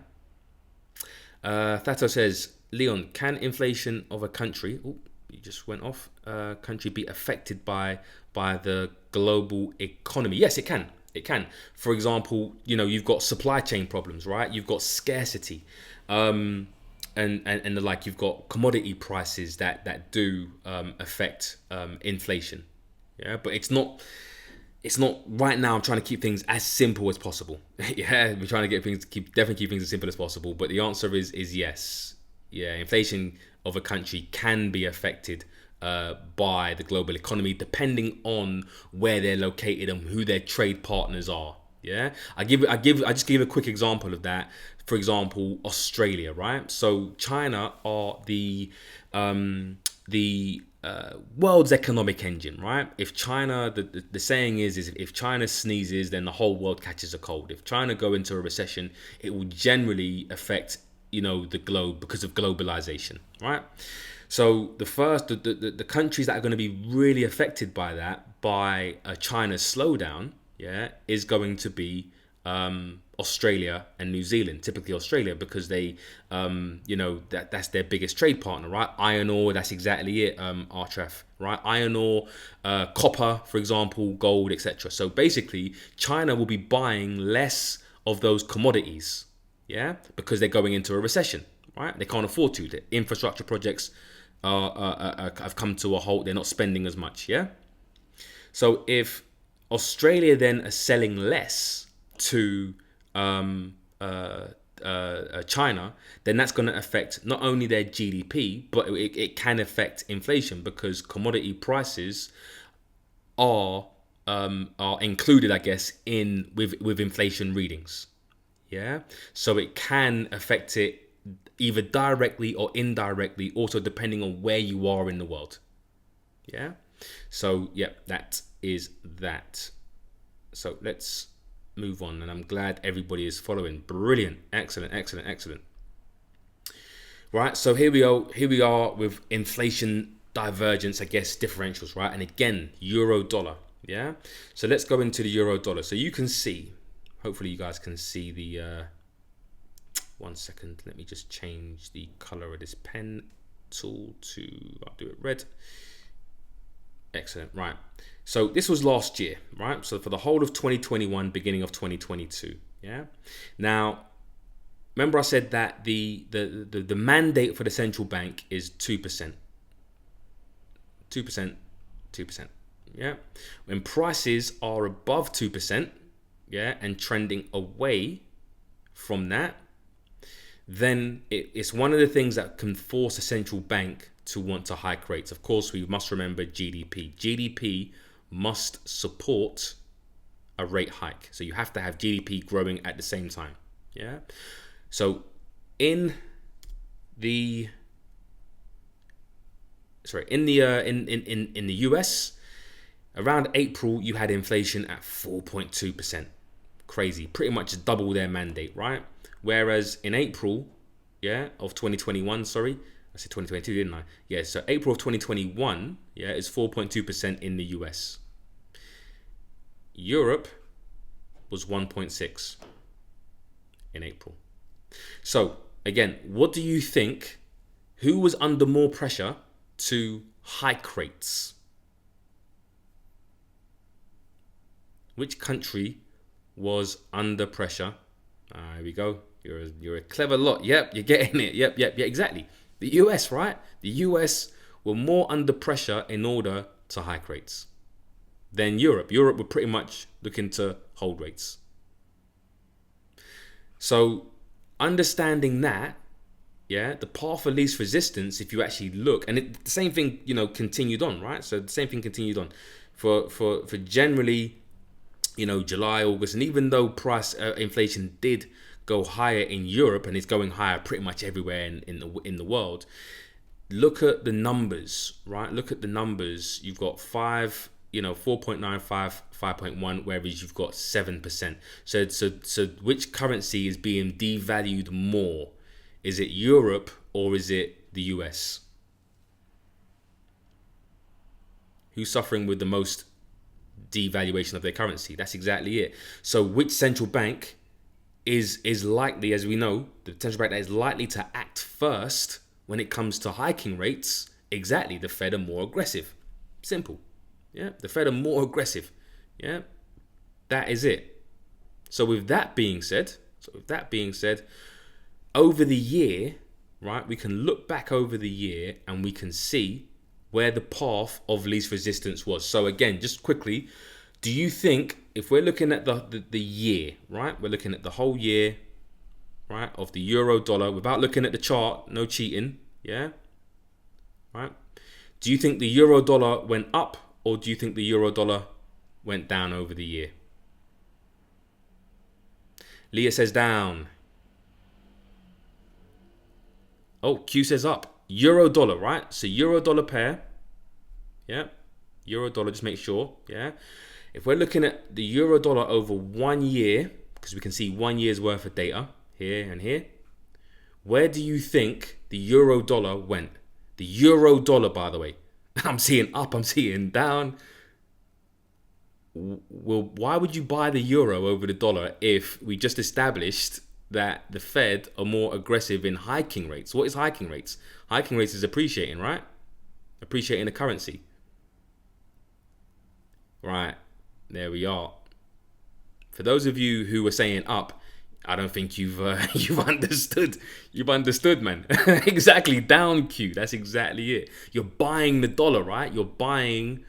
Thato says, Leon, can inflation of a country, you just went off, country be affected by the global economy? Yes, it can. It can. For example, you've got supply chain problems, right? You've got scarcity. And like, you've got commodity prices that do affect inflation. Yeah, but it's not right now. I'm trying to keep things as simple as possible. Yeah, we're trying to definitely keep things as simple as possible. But the answer is yes. Yeah, inflation of a country can be affected by the global economy, depending on where they're located and who their trade partners are. Yeah, I just give a quick example of that. For example, Australia, right? So China are the world's economic engine, right? If China, the saying is if China sneezes, then the whole world catches a cold. If China go into a recession, it will generally affect the globe because of globalization, right? So the countries that are going to be really affected by that, by China's slowdown, yeah, is going to be Australia and New Zealand. Typically Australia, because they, that's their biggest trade partner, right? Iron ore, that's exactly it, Artraf, right? Iron ore, copper, for example, gold, etc. So basically, China will be buying less of those commodities, yeah, because they're going into a recession, right? They can't afford to. The infrastructure projects have come to a halt. They're not spending as much, yeah? So if Australia then are selling less to China, then that's going to affect not only their GDP, but it can affect inflation, because commodity prices are included, I guess, with inflation readings. Yeah, so it can affect it either directly or indirectly, also depending on where you are in the world. Yeah. So yeah, that is that. So let's move on, and I'm glad everybody is following. Brilliant, excellent, excellent, excellent. Right, so here we go. Here we are with inflation divergence, I guess, differentials, right? And again, euro dollar. Yeah. So let's go into the euro dollar. So you can see, hopefully you guys can see the. 1 second. Let me just change the color of this pen tool to. I'll do it red. Excellent. Right. So this was last year, right? So for the whole of 2021, beginning of 2022. Yeah. Now, remember I said that the mandate for the central bank is 2%. 2%. 2%. Yeah. When prices are above 2%, yeah, and trending away from that, then it's one of the things that can force a central bank to want to hike rates. Of course, we must remember GDP. GDP must support a rate hike. So you have to have GDP growing at the same time. Yeah. So in the US, around April, you had inflation at 4.2%. Crazy, pretty much double their mandate, right? Whereas in April, yeah, of 2021, sorry, I said 2022, didn't I? Yeah, so April of 2021, yeah, is 4.2% in the US. Europe was 1.6 in April. So again, what do you think? Who was under more pressure to hike rates? Which country was under pressure? Here we go. You're a clever lot. Yep, you're getting it. Yep, exactly. The US, right? The US were more under pressure in order to hike rates than Europe. Europe were pretty much looking to hold rates. So understanding that, yeah, the path of least resistance, if you actually look, and the same thing, continued on, right? So the same thing continued on for generally, July, August, and even though price inflation did go higher in Europe and it's going higher pretty much everywhere in the world, look at the numbers, right? Look at the numbers. You've got 4.95, 5.1, whereas you've got 7%. So which currency is being devalued more? Is it Europe or is it the US? Who's suffering with the most devaluation of their currency? That's exactly it. So which central bank is likely, as we know, the central bank that is likely to act first when it comes to hiking rates? Exactly, the Fed are more aggressive. Simple. Yeah, the Fed are more aggressive. Yeah, that is it. So with that being said, over the year, right, we can look back over the year and we can see where the path of least resistance was. So again, just quickly, do you think, if we're looking at the year, right, we're looking at the whole year, right, of the euro dollar without looking at the chart, no cheating, yeah, right? Do you think the euro dollar went up or do you think the euro dollar went down over the year? Leah says down. Oh, Q says up. Euro dollar, right? So euro dollar pair. Yeah. Euro dollar, just make sure. Yeah. If we're looking at the euro dollar over 1 year, because we can see 1 year's worth of data here and here, where do you think the euro dollar went? The euro dollar, by the way. I'm seeing up, I'm seeing down. Well, why would you buy the euro over the dollar if we just established that the Fed are more aggressive in hiking rates? What is hiking rates? Hiking rates is appreciating, right? Appreciating the currency. Right, there we are. For those of you who were saying up, I don't think you've understood. You've understood, man. Exactly, down Q. That's exactly it. You're buying the dollar, right? You're buying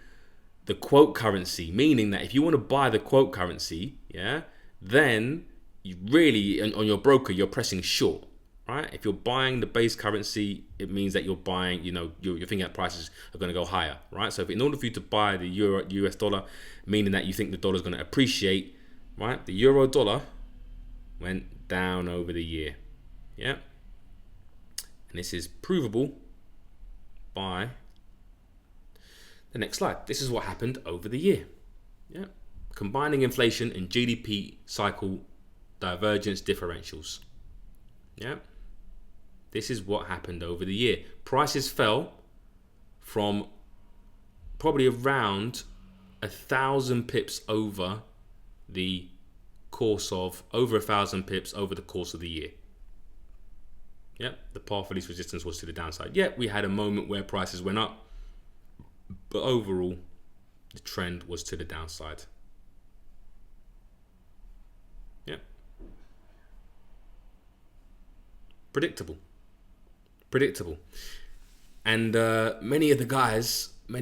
the quote currency, meaning that if you want to buy the quote currency, yeah, then you really, on your broker, you're pressing short, right? If you're buying the base currency, it means that you're buying, you're thinking that prices are going to go higher, right? So if in order for you to buy the euro, US dollar, meaning that you think the dollar is going to appreciate, right? The euro dollar went down over the year, yeah? And this is provable by The next slide. This is what happened over the year. Yeah. Combining inflation and GDP cycle divergence differentials. Yeah. This is what happened over the year. Prices fell from probably around 1,000 pips over the course of over 1,000 pips over the course of the year. Yeah, the path of least resistance was to the downside. Yeah, we had a moment where prices went up, but overall, the trend was to the downside. Yeah, predictable, and many of the guys, in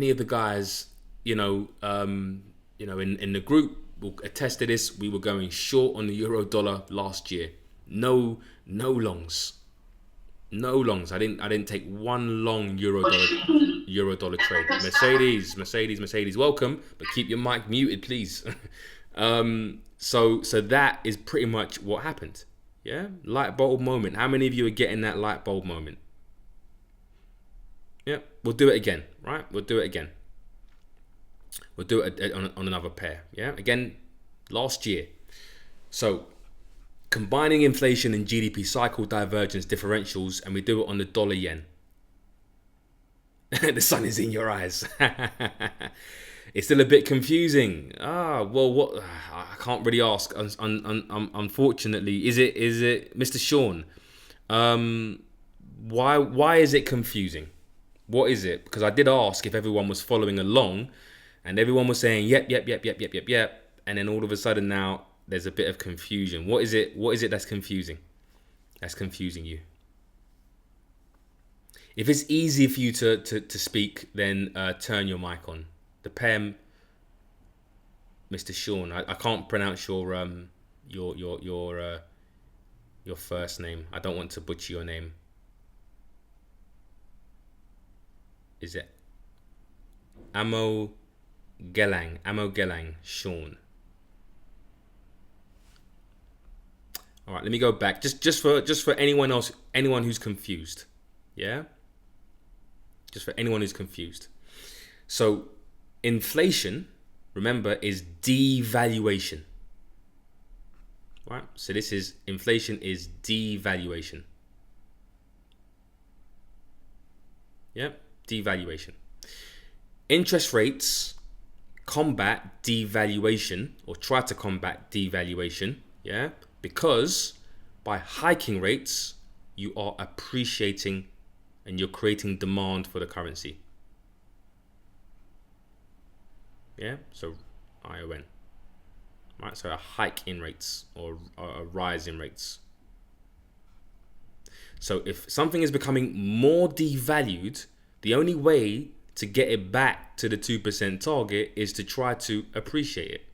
the group will attest to this. We were going short on the euro dollar last year. No longs. No longs. I didn't take one long euro dollar trade. Mercedes, welcome, but keep your mic muted, please. So that is pretty much what happened. Yeah, light bulb moment. How many of you are getting that light bulb moment? Yeah, we'll do it again, right? We'll do it on another pair. Yeah, again, last year. So combining inflation and GDP cycle divergence differentials, and we do it on the dollar yen. The sun is in your eyes. It's still a bit confusing. Well, what? I can't really ask. Unfortunately, is it Mr. Sean? Why is it confusing? What is it? Because I did ask if everyone was following along, and everyone was saying yep, and then all of a sudden now there's a bit of confusion. What is it that's confusing? That's confusing you. If it's easy for you to speak, then turn your mic on. The PEM, Mr. Sean. I can't pronounce your first name. I don't want to butcher your name. Is it Amo Gelang, Sean? All right, let me go back. Just for anyone who's confused. Yeah? Just for anyone who's confused. So, inflation, remember, is devaluation. Right? So inflation is devaluation. Yeah? Devaluation. Interest rates combat devaluation, or try to combat devaluation, yeah? Because by hiking rates, you are appreciating and you're creating demand for the currency. Yeah, so ION. Right, so a hike in rates or a rise in rates. So if something is becoming more devalued, the only way to get it back to the 2% target is to try to appreciate it.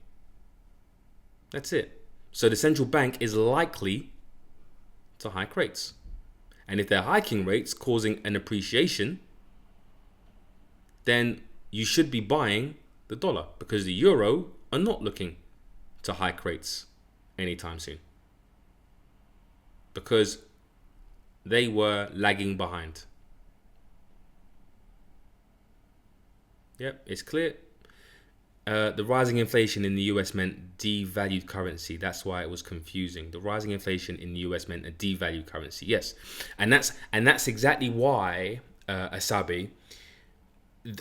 That's it. So the central bank is likely to hike rates. And if they're hiking rates causing an appreciation, then you should be buying the dollar, because the euro are not looking to hike rates anytime soon, because they were lagging behind. Yep, it's clear. The rising inflation in the US meant devalued currency. That's why it was confusing. The rising inflation in the US meant a devalued currency. Yes, and that's exactly why Asabi.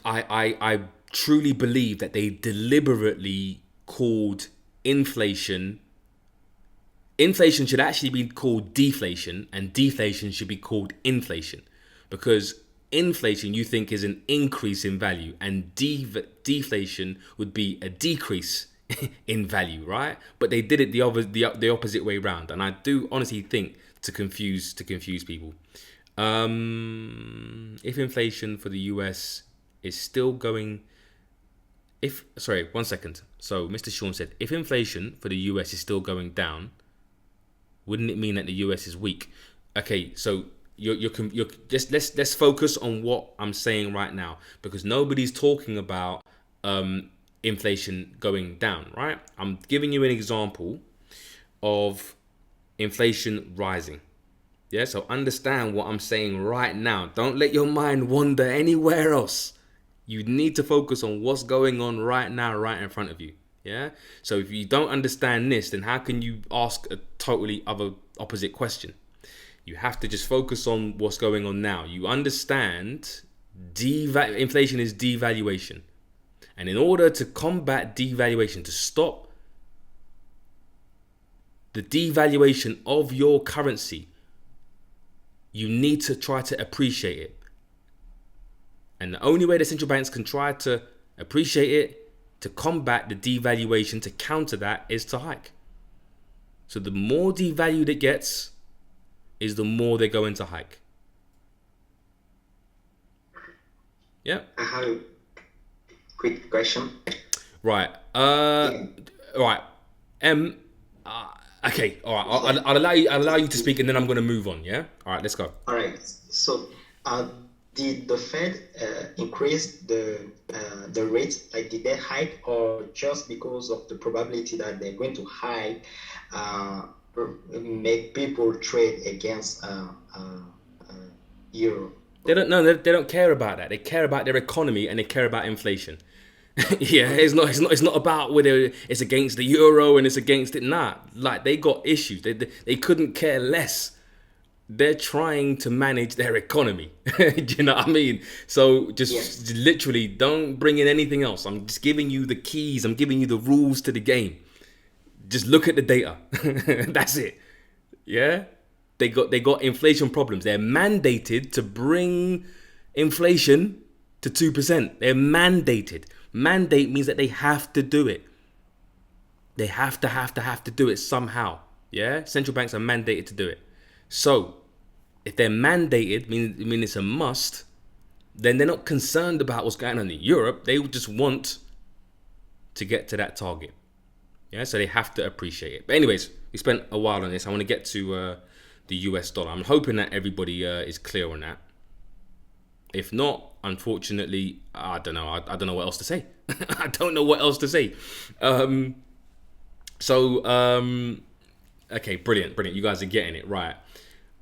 I truly believe that they deliberately called inflation. Inflation should actually be called deflation, and deflation should be called inflation, because inflation you think is an increase in value, and deflation would be a decrease in value, right? But they did it the opposite way around, and I do honestly think to confuse people. If inflation for the US is still going, one second. So Mr. Sean said, if inflation for the US is still going down, wouldn't it mean that the US is weak? Okay, so you're just let's focus on what I'm saying right now, because nobody's talking about inflation going down, right? I'm giving you an example of inflation rising. Yeah, so understand what I'm saying right now. Don't let your mind wander anywhere else. You need to focus on what's going on right now, right in front of you. Yeah. So if you don't understand this, then how can you ask a totally opposite question? You have to just focus on what's going on now. You understand inflation is devaluation. And in order to combat devaluation, to stop the devaluation of your currency, you need to try to appreciate it. And the only way the central banks can try to appreciate it, to combat the devaluation, to counter that, is to hike. So the more devalued it gets, is the more they're going to hike. Yeah. I have a quick question. Right. Right. Okay. All right. I'll allow you to speak, and then I'm going to move on. Yeah. All right. Let's go. All right. So, did the Fed increase the rate? Like, did they hike, or just because of the probability that they're going to hike, make people trade against euro? They don't know. They don't care about that. They care about their economy and they care about inflation. Yeah, it's not about whether it's against the euro and it's against it. Nah, like they got issues. They couldn't care less. They're trying to manage their economy. Do you know what I mean? So just literally don't bring in anything else. I'm just giving you the keys. I'm giving you the rules to the game. Just look at the data. That's it. Yeah. They got inflation problems. They're mandated to bring inflation to 2%. They're mandated. Mandate means that they have to do it. They have to do it somehow. Yeah? Central banks are mandated to do it. So, if they're mandated, mean it's a must, then they're not concerned about what's going on in Europe. They just want to get to that target. Yeah? So they have to appreciate it. But anyways, we spent a while on this. I want to get to the US dollar. I'm hoping that everybody is clear on that. If not, unfortunately, I don't know. I don't know what else to say. I don't know what else to say. Okay, brilliant. You guys are getting it right.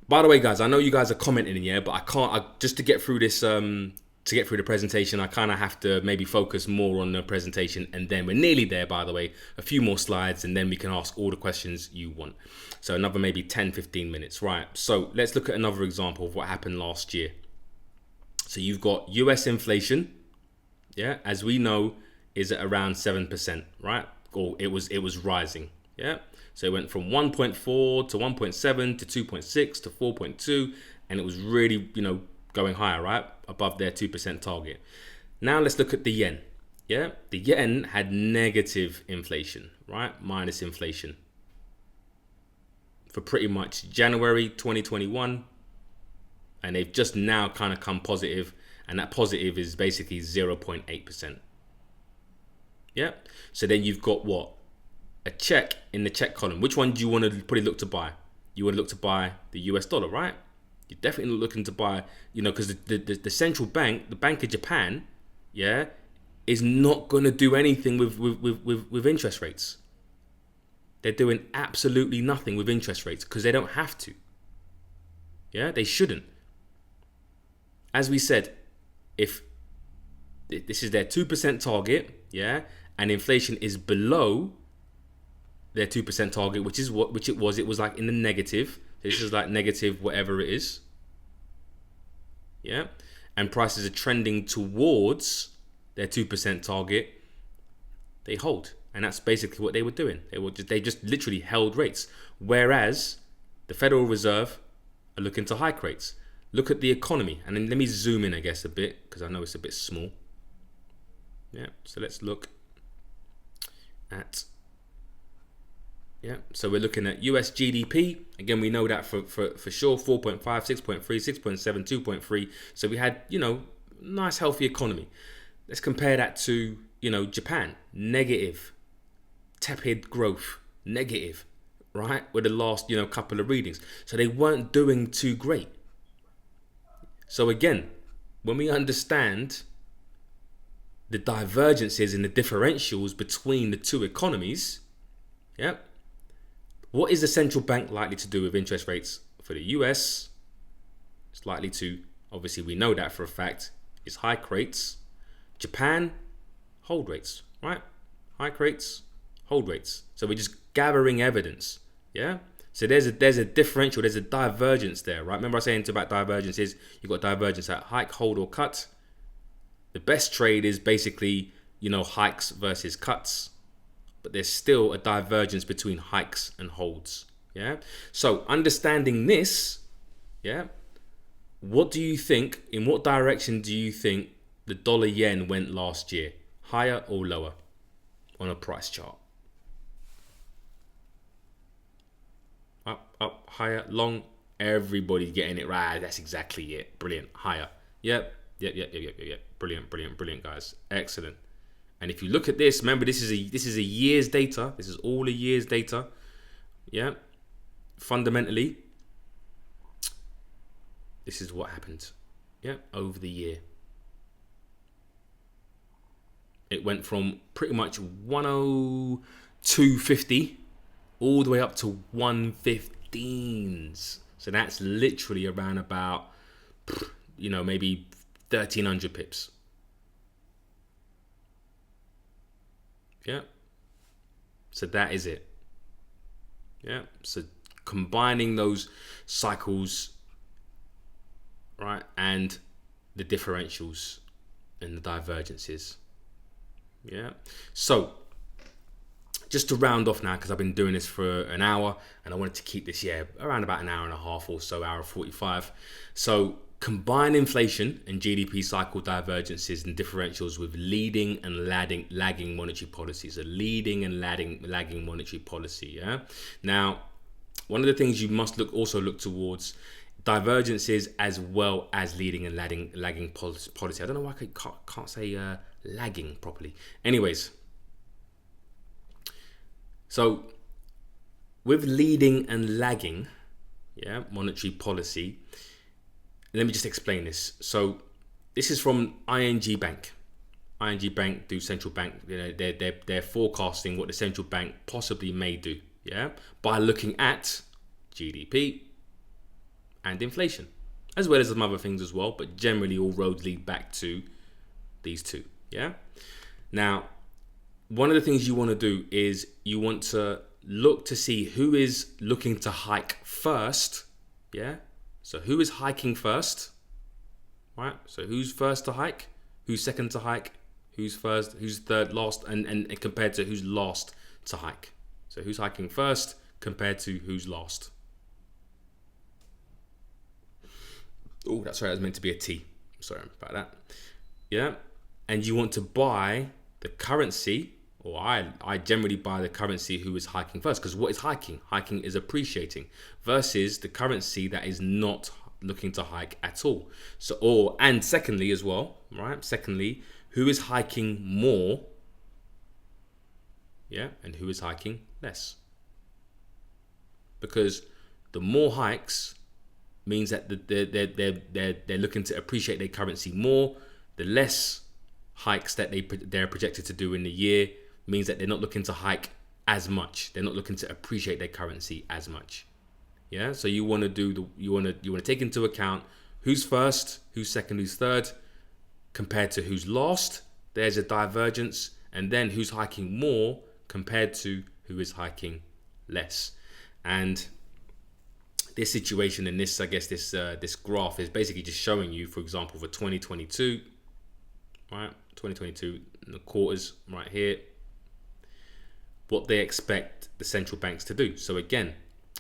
By the way, guys, I know you guys are commenting in here, but just to get through this, to get through the presentation, I kind of have to maybe focus more on the presentation, and then we're nearly there, by the way. A few more slides, and then we can ask all the questions you want. So another maybe 10, 15 minutes. Right, so let's look at another example of what happened last year. So you've got US inflation, yeah, as we know, is at around 7%, right? Or it was rising, yeah? So it went from 1.4 to 1.7 to 2.6 to 4.2, and it was really, going higher, right? Above their 2% target. Now let's look at the yen, yeah? The yen had negative inflation, right? Minus inflation for pretty much January 2021. And they've just now kind of come positive, and that positive is basically 0.8%. Yeah. So then you've got what? A check in the check column. Which one do you want to probably look to buy? You want to look to buy the US dollar, right? You're definitely looking to buy, because the central bank, the Bank of Japan, yeah, is not going to do anything with interest rates. They're doing absolutely nothing with interest rates because they don't have to. Yeah, they shouldn't. As we said, if this is their 2% target, yeah, and inflation is below their 2% target, which it was like in the negative. This is like negative whatever it is. Yeah, and prices are trending towards their 2% target, they hold. And that's basically what they were doing. They just literally held rates. Whereas the Federal Reserve are looking to hike rates. Look at the economy. And then let me zoom in, I guess, a bit, because I know it's a bit small. Yeah, so let's look at, so we're looking at US GDP. Again, we know that for sure, 4.5, 6.3, 6.7, 2.3. So we had, nice, healthy economy. Let's compare that to, Japan, negative, tepid growth, negative, right? With the last, couple of readings. So they weren't doing too great. So again, when we understand the divergences and the differentials between the two economies, yeah, what is the central bank likely to do with interest rates for the US? It's likely to, obviously we know that for a fact, is hike rates Japan, hold rates, right? Hike rates, hold rates. So we're just gathering evidence, yeah? So there's a differential, there's a divergence there, right? Remember I was saying about divergence is you've got divergence at hike, hold, or cut. The best trade is basically, hikes versus cuts, but there's still a divergence between hikes and holds, yeah? So understanding this, yeah, what do you think, in what direction do you think the dollar yen went last year? Higher or lower on a price chart? Up, higher, long. Everybody's getting it right. That's exactly it. Brilliant. Higher. Yep. Brilliant, guys. Excellent. And if you look at this, remember this is a year's data. This is all a year's data. Yeah. Fundamentally, this is what happened. Yeah, over the year. It went from pretty much 102.50 all the way up to 115s. So that's literally around about, maybe 1,300 pips. Yeah. So that is it. Yeah. So combining those cycles, right, and the differentials and the divergences. Yeah. So just to round off now, because I've been doing this for an hour and I wanted to keep this, around about an hour and a half or so, hour 45. So combine inflation and GDP cycle divergences and differentials with leading and lagging monetary policies. A leading and lagging monetary policy. Yeah. Now, one of the things you must also look towards divergences as well as leading and lagging policy. I don't know why I can't say lagging properly. Anyways, so with leading and lagging, monetary policy, let me just explain this. So this is from ING Bank. ING Bank do central bank. They're forecasting what the central bank possibly may do. By looking at GDP and inflation, as well as some other things as well. But generally, all roads lead back to these two. Now, one of the things you want to do is you want to look to see who is looking to hike first. So who is hiking first? Right. So who's first to hike? Who's second to hike? Who's first? Who's third, last? And compared to who's last to hike. So who's hiking first compared to who's last? Oh, that's right. That was meant to be a T. Sorry about that. And you want to buy the currency, or I generally buy the currency who is hiking first, because what is hiking? Hiking is appreciating versus the currency that is not looking to hike at all. And secondly as well, right? Secondly, who is hiking more? And who is hiking less? Because the more hikes means that they're looking to appreciate their currency more. The less hikes that they're projected to do in the year means that they're not looking to hike as much. They're not looking to appreciate their currency as much. So you want to take into account who's first, who's second, who's third, compared to who's last. There's a divergence, and then who's hiking more compared to who is hiking less. And this situation and this, I guess, this graph is basically just showing you, for example, for 2022, right? 2022, the quarters right here, what they expect the central banks to do. So again,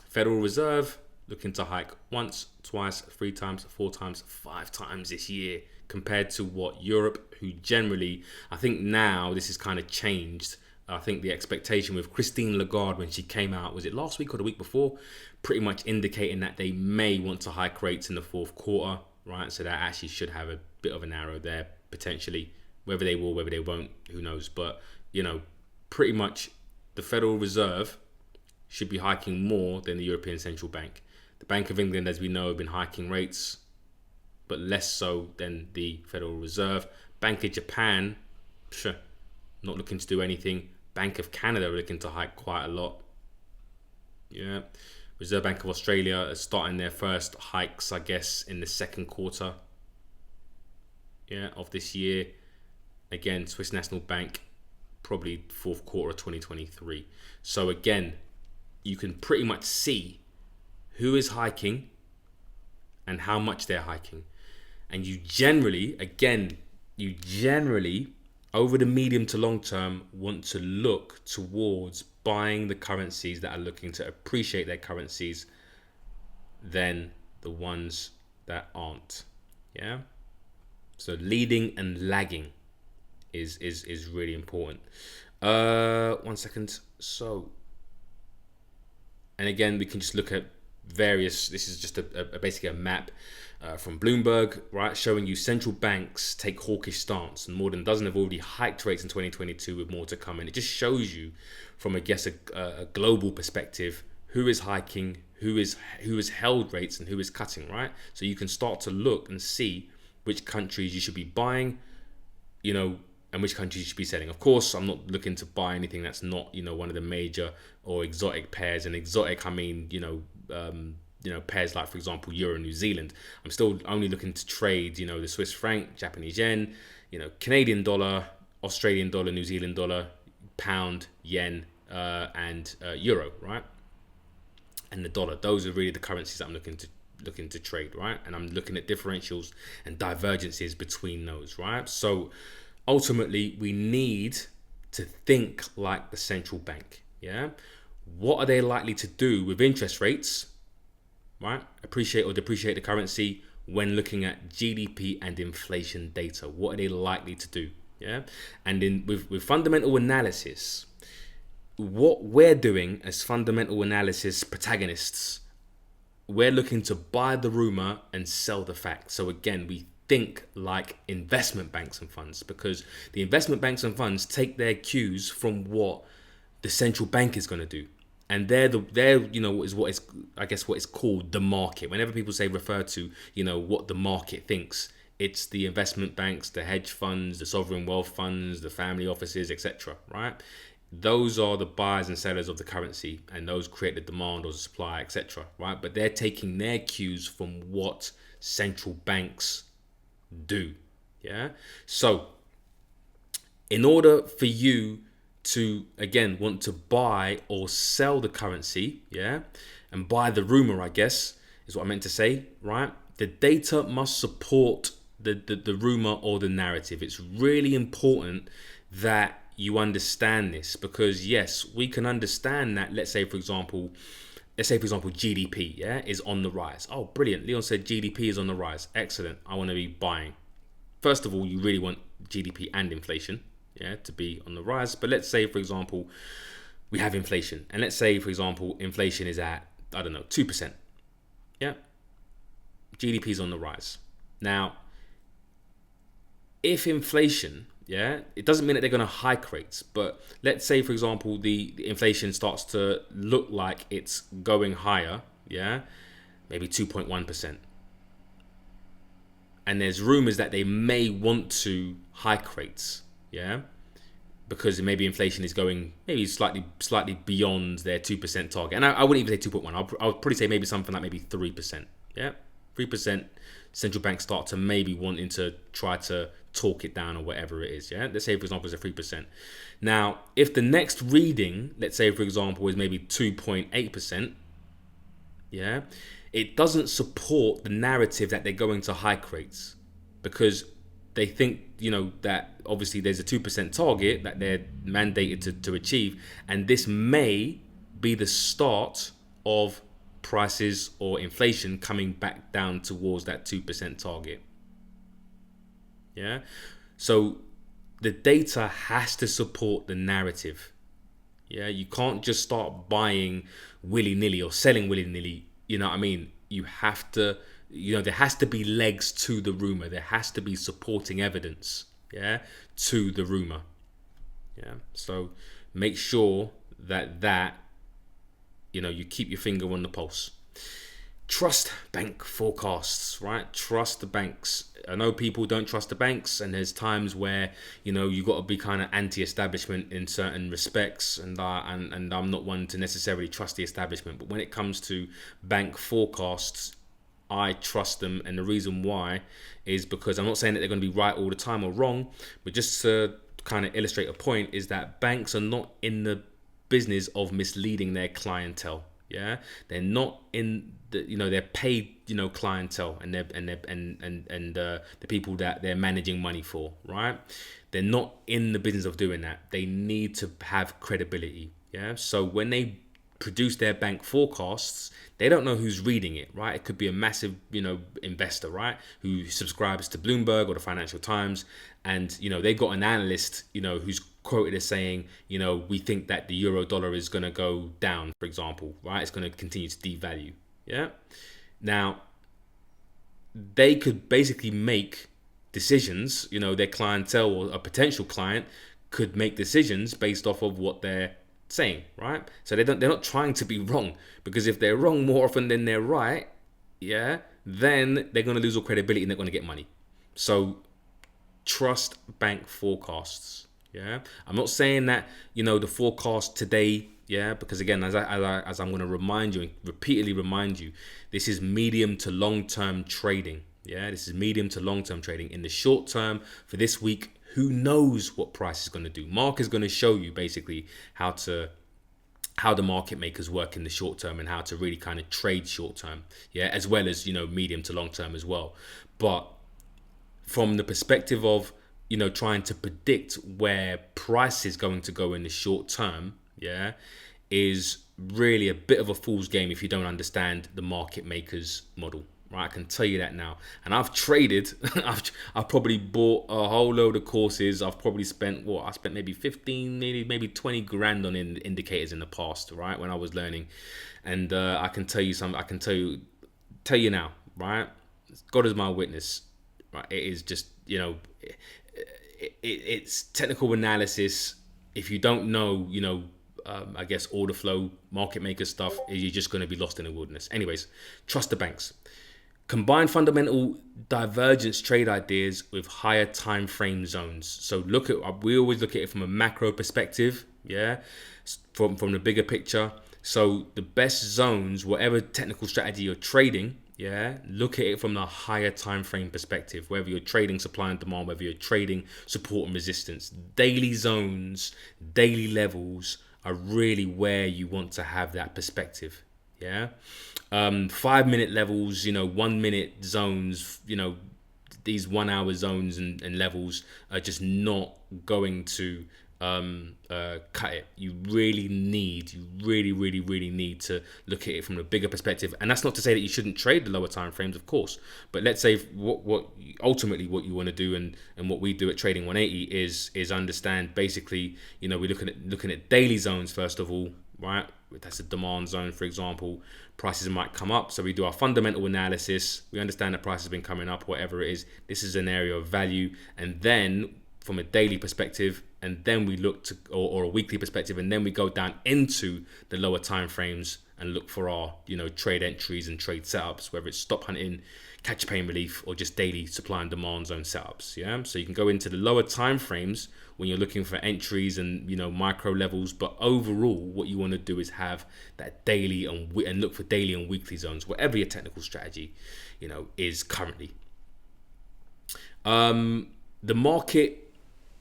Federal Reserve looking to hike once, twice, 3 times, 4 times, 5 times this year, compared to what Europe, who generally, I think now this has kind of changed. I think the expectation with Christine Lagarde, when she came out, was it last week or the week before, pretty much indicating that they may want to hike rates in the fourth quarter, right? So that actually should have a bit of an arrow there, potentially. Whether they will, whether they won't, who knows? But, pretty much the Federal Reserve should be hiking more than the European Central Bank. The Bank of England, as we know, have been hiking rates, but less so than the Federal Reserve. Bank of Japan, not looking to do anything. Bank of Canada are looking to hike quite a lot. Reserve Bank of Australia is starting their first hikes, I guess, in the second quarter of this year. again, Swiss National Bank, probably fourth quarter of 2023. So again, you can pretty much see who is hiking and how much they're hiking. And you generally, over the medium to long term, want to look towards buying the currencies that are looking to appreciate their currencies than the ones that aren't. Yeah. So leading and lagging is really important. 1 second. So, and again, we can just look at various. This is just basically a map from Bloomberg, right, showing you central banks take hawkish stance, and more than a dozen have already hiked rates in 2022, with more to come. And it just shows you, from a global perspective, who is hiking, who is held rates, and who is cutting, right? So you can start to look and see which countries you should be buying, and which countries you should be selling. Of course, I'm not looking to buy anything that's not, one of the major or exotic pairs. And exotic, I mean, pairs like, for example, Euro, New Zealand. I'm still only looking to trade, the Swiss franc, Japanese yen, Canadian dollar, Australian dollar, New Zealand dollar, pound, yen, and euro, right? And the dollar. Those are really the currencies that I'm looking to trade, right? And I'm looking at differentials and divergences between those, right? So ultimately, we need to think like the central bank. Yeah. What are they likely to do with interest rates? Right? Appreciate or depreciate the currency when looking at GDP and inflation data. What are they likely to do? Yeah. And then with fundamental analysis, what we're doing as fundamental analysis protagonists, we're looking to buy the rumor and sell the fact. So again, we think like investment banks and funds, because the investment banks and funds take their cues from what the central bank is going to do. And they're what is called the market. Whenever people refer to, what the market thinks, it's the investment banks, the hedge funds, the sovereign wealth funds, the family offices, etc. Right? Those are the buyers and sellers of the currency, and those create the demand or the supply, etc. Right? But they're taking their cues from what central banks do. Yeah. So, in order for you to, again, want to buy or sell the currency, yeah, and buy the rumor, I guess, is what I meant to say, right? The data must support the rumor or the narrative. It's really important that you understand this, because yes, we can understand that, let's say for example GDP, yeah, is on the rise. Oh, brilliant. Leon said GDP is on the rise. Excellent. I want to be buying. First of all, you really want GDP and inflation, yeah, to be on the rise. But let's say, for example, we have inflation. And let's say, for example, inflation is at, 2%. Yeah. GDP is on the rise. Now, if inflation, yeah, it doesn't mean that they're going to hike rates. But let's say, for example, the inflation starts to look like it's going higher, yeah, maybe 2.1%. And there's rumors that they may want to hike rates, yeah, because maybe inflation is going maybe slightly beyond their 2% target. And I wouldn't even say 2.1. I'll probably say maybe something like maybe 3%. Yeah, 3%. Central banks start to maybe wanting to try to talk it down or whatever it is. Yeah, let's say for example it's a 3%. Now, if the next reading, let's say for example, is maybe 2.8%, yeah, it doesn't support the narrative that they're going to hike rates, because they think, that obviously there's a 2% target that they're mandated to achieve. And this may be the start of prices or inflation coming back down towards that 2% target. Yeah. So the data has to support the narrative. Yeah. You can't just start buying willy-nilly or selling willy-nilly. You know what I mean? You have to, there has to be legs to the rumor. There has to be supporting evidence, yeah, to the rumor. Yeah. So make sure that you keep your finger on the pulse. Trust bank forecasts, right? Trust the banks. I know people don't trust the banks, and there's times where you got to be kind of anti-establishment in certain respects, and I'm not one to necessarily trust the establishment. But when it comes to bank forecasts, I trust them. And the reason why is because I'm not saying that they're going to be right all the time or wrong, but just to kind of illustrate a point is that banks are not in the business of misleading their clientele. Yeah, they're not in the, they're paid, clientele, and the people that they're managing money for, right? They're not in the business of doing that. They need to have credibility. Yeah. So when they produce their bank forecasts, they don't know who's reading it, right? It could be a massive, investor, right, who subscribes to Bloomberg or the Financial Times, and they've got an analyst, who's quoted as saying, we think that the euro dollar is going to go down, for example, right? It's going to continue to devalue. Yeah. Now, they could basically make decisions, their clientele or a potential client could make decisions based off of what they're saying, right? So they're not trying to be wrong, because if they're wrong more often than they're right, yeah, then they're going to lose all credibility and they're going to get money. So trust bank forecasts. Yeah, I'm not saying that the forecast today, yeah, because again, as I'm going to remind you and repeatedly remind you, this is medium to long term trading. Yeah, this is medium to long term trading. In the short term for this week, who knows what price is going to do? Mark is going to show you basically how the market makers work in the short term and how to really kind of trade short term, yeah, as well as medium to long term as well. But from the perspective of trying to predict where price is going to go in the short term, yeah, is really a bit of a fool's game if you don't understand the market makers model. Right, I can tell you that now. And I've traded. I've probably bought a whole load of courses. I've probably spent I spent maybe 15, maybe 20 grand on indicators in the past, right, when I was learning. And I can tell you something. I can tell you now, right? God is my witness. Right, it is just it's technical analysis. If you don't know, I guess order flow, market maker stuff, you're just going to be lost in the wilderness. Anyways, trust the banks. Combine fundamental divergence trade ideas with higher time frame zones. So we always look at it from a macro perspective, yeah, from the bigger picture. So the best zones, whatever technical strategy you're trading, yeah, look at it from the higher time frame perspective, whether you're trading supply and demand, whether you're trading support and resistance. Daily zones, daily levels are really where you want to have that perspective. Yeah. 5 minute levels, 1 minute zones, these 1 hour zones and levels are just not going to cut it. You really need to look at it from a bigger perspective. And that's not to say that you shouldn't trade the lower time frames, of course. But let's say what ultimately what you want to do and what we do at Trading 180 is understand basically, we're looking at daily zones first of all, right? That's a demand zone, for example. Prices might come up, so we do our fundamental analysis. We understand that price has been coming up, whatever it is. This is an area of value, and then from a daily perspective, and then we look to or a weekly perspective, and then we go down into the lower time frames and look for our trade entries and trade setups, whether it's stop hunting, catch pain relief, or just daily supply and demand zone setups. Yeah, so you can go into the lower time frames when you're looking for entries and micro levels, but overall what you want to do is have that daily and look for daily and weekly zones, whatever your technical strategy is currently. The market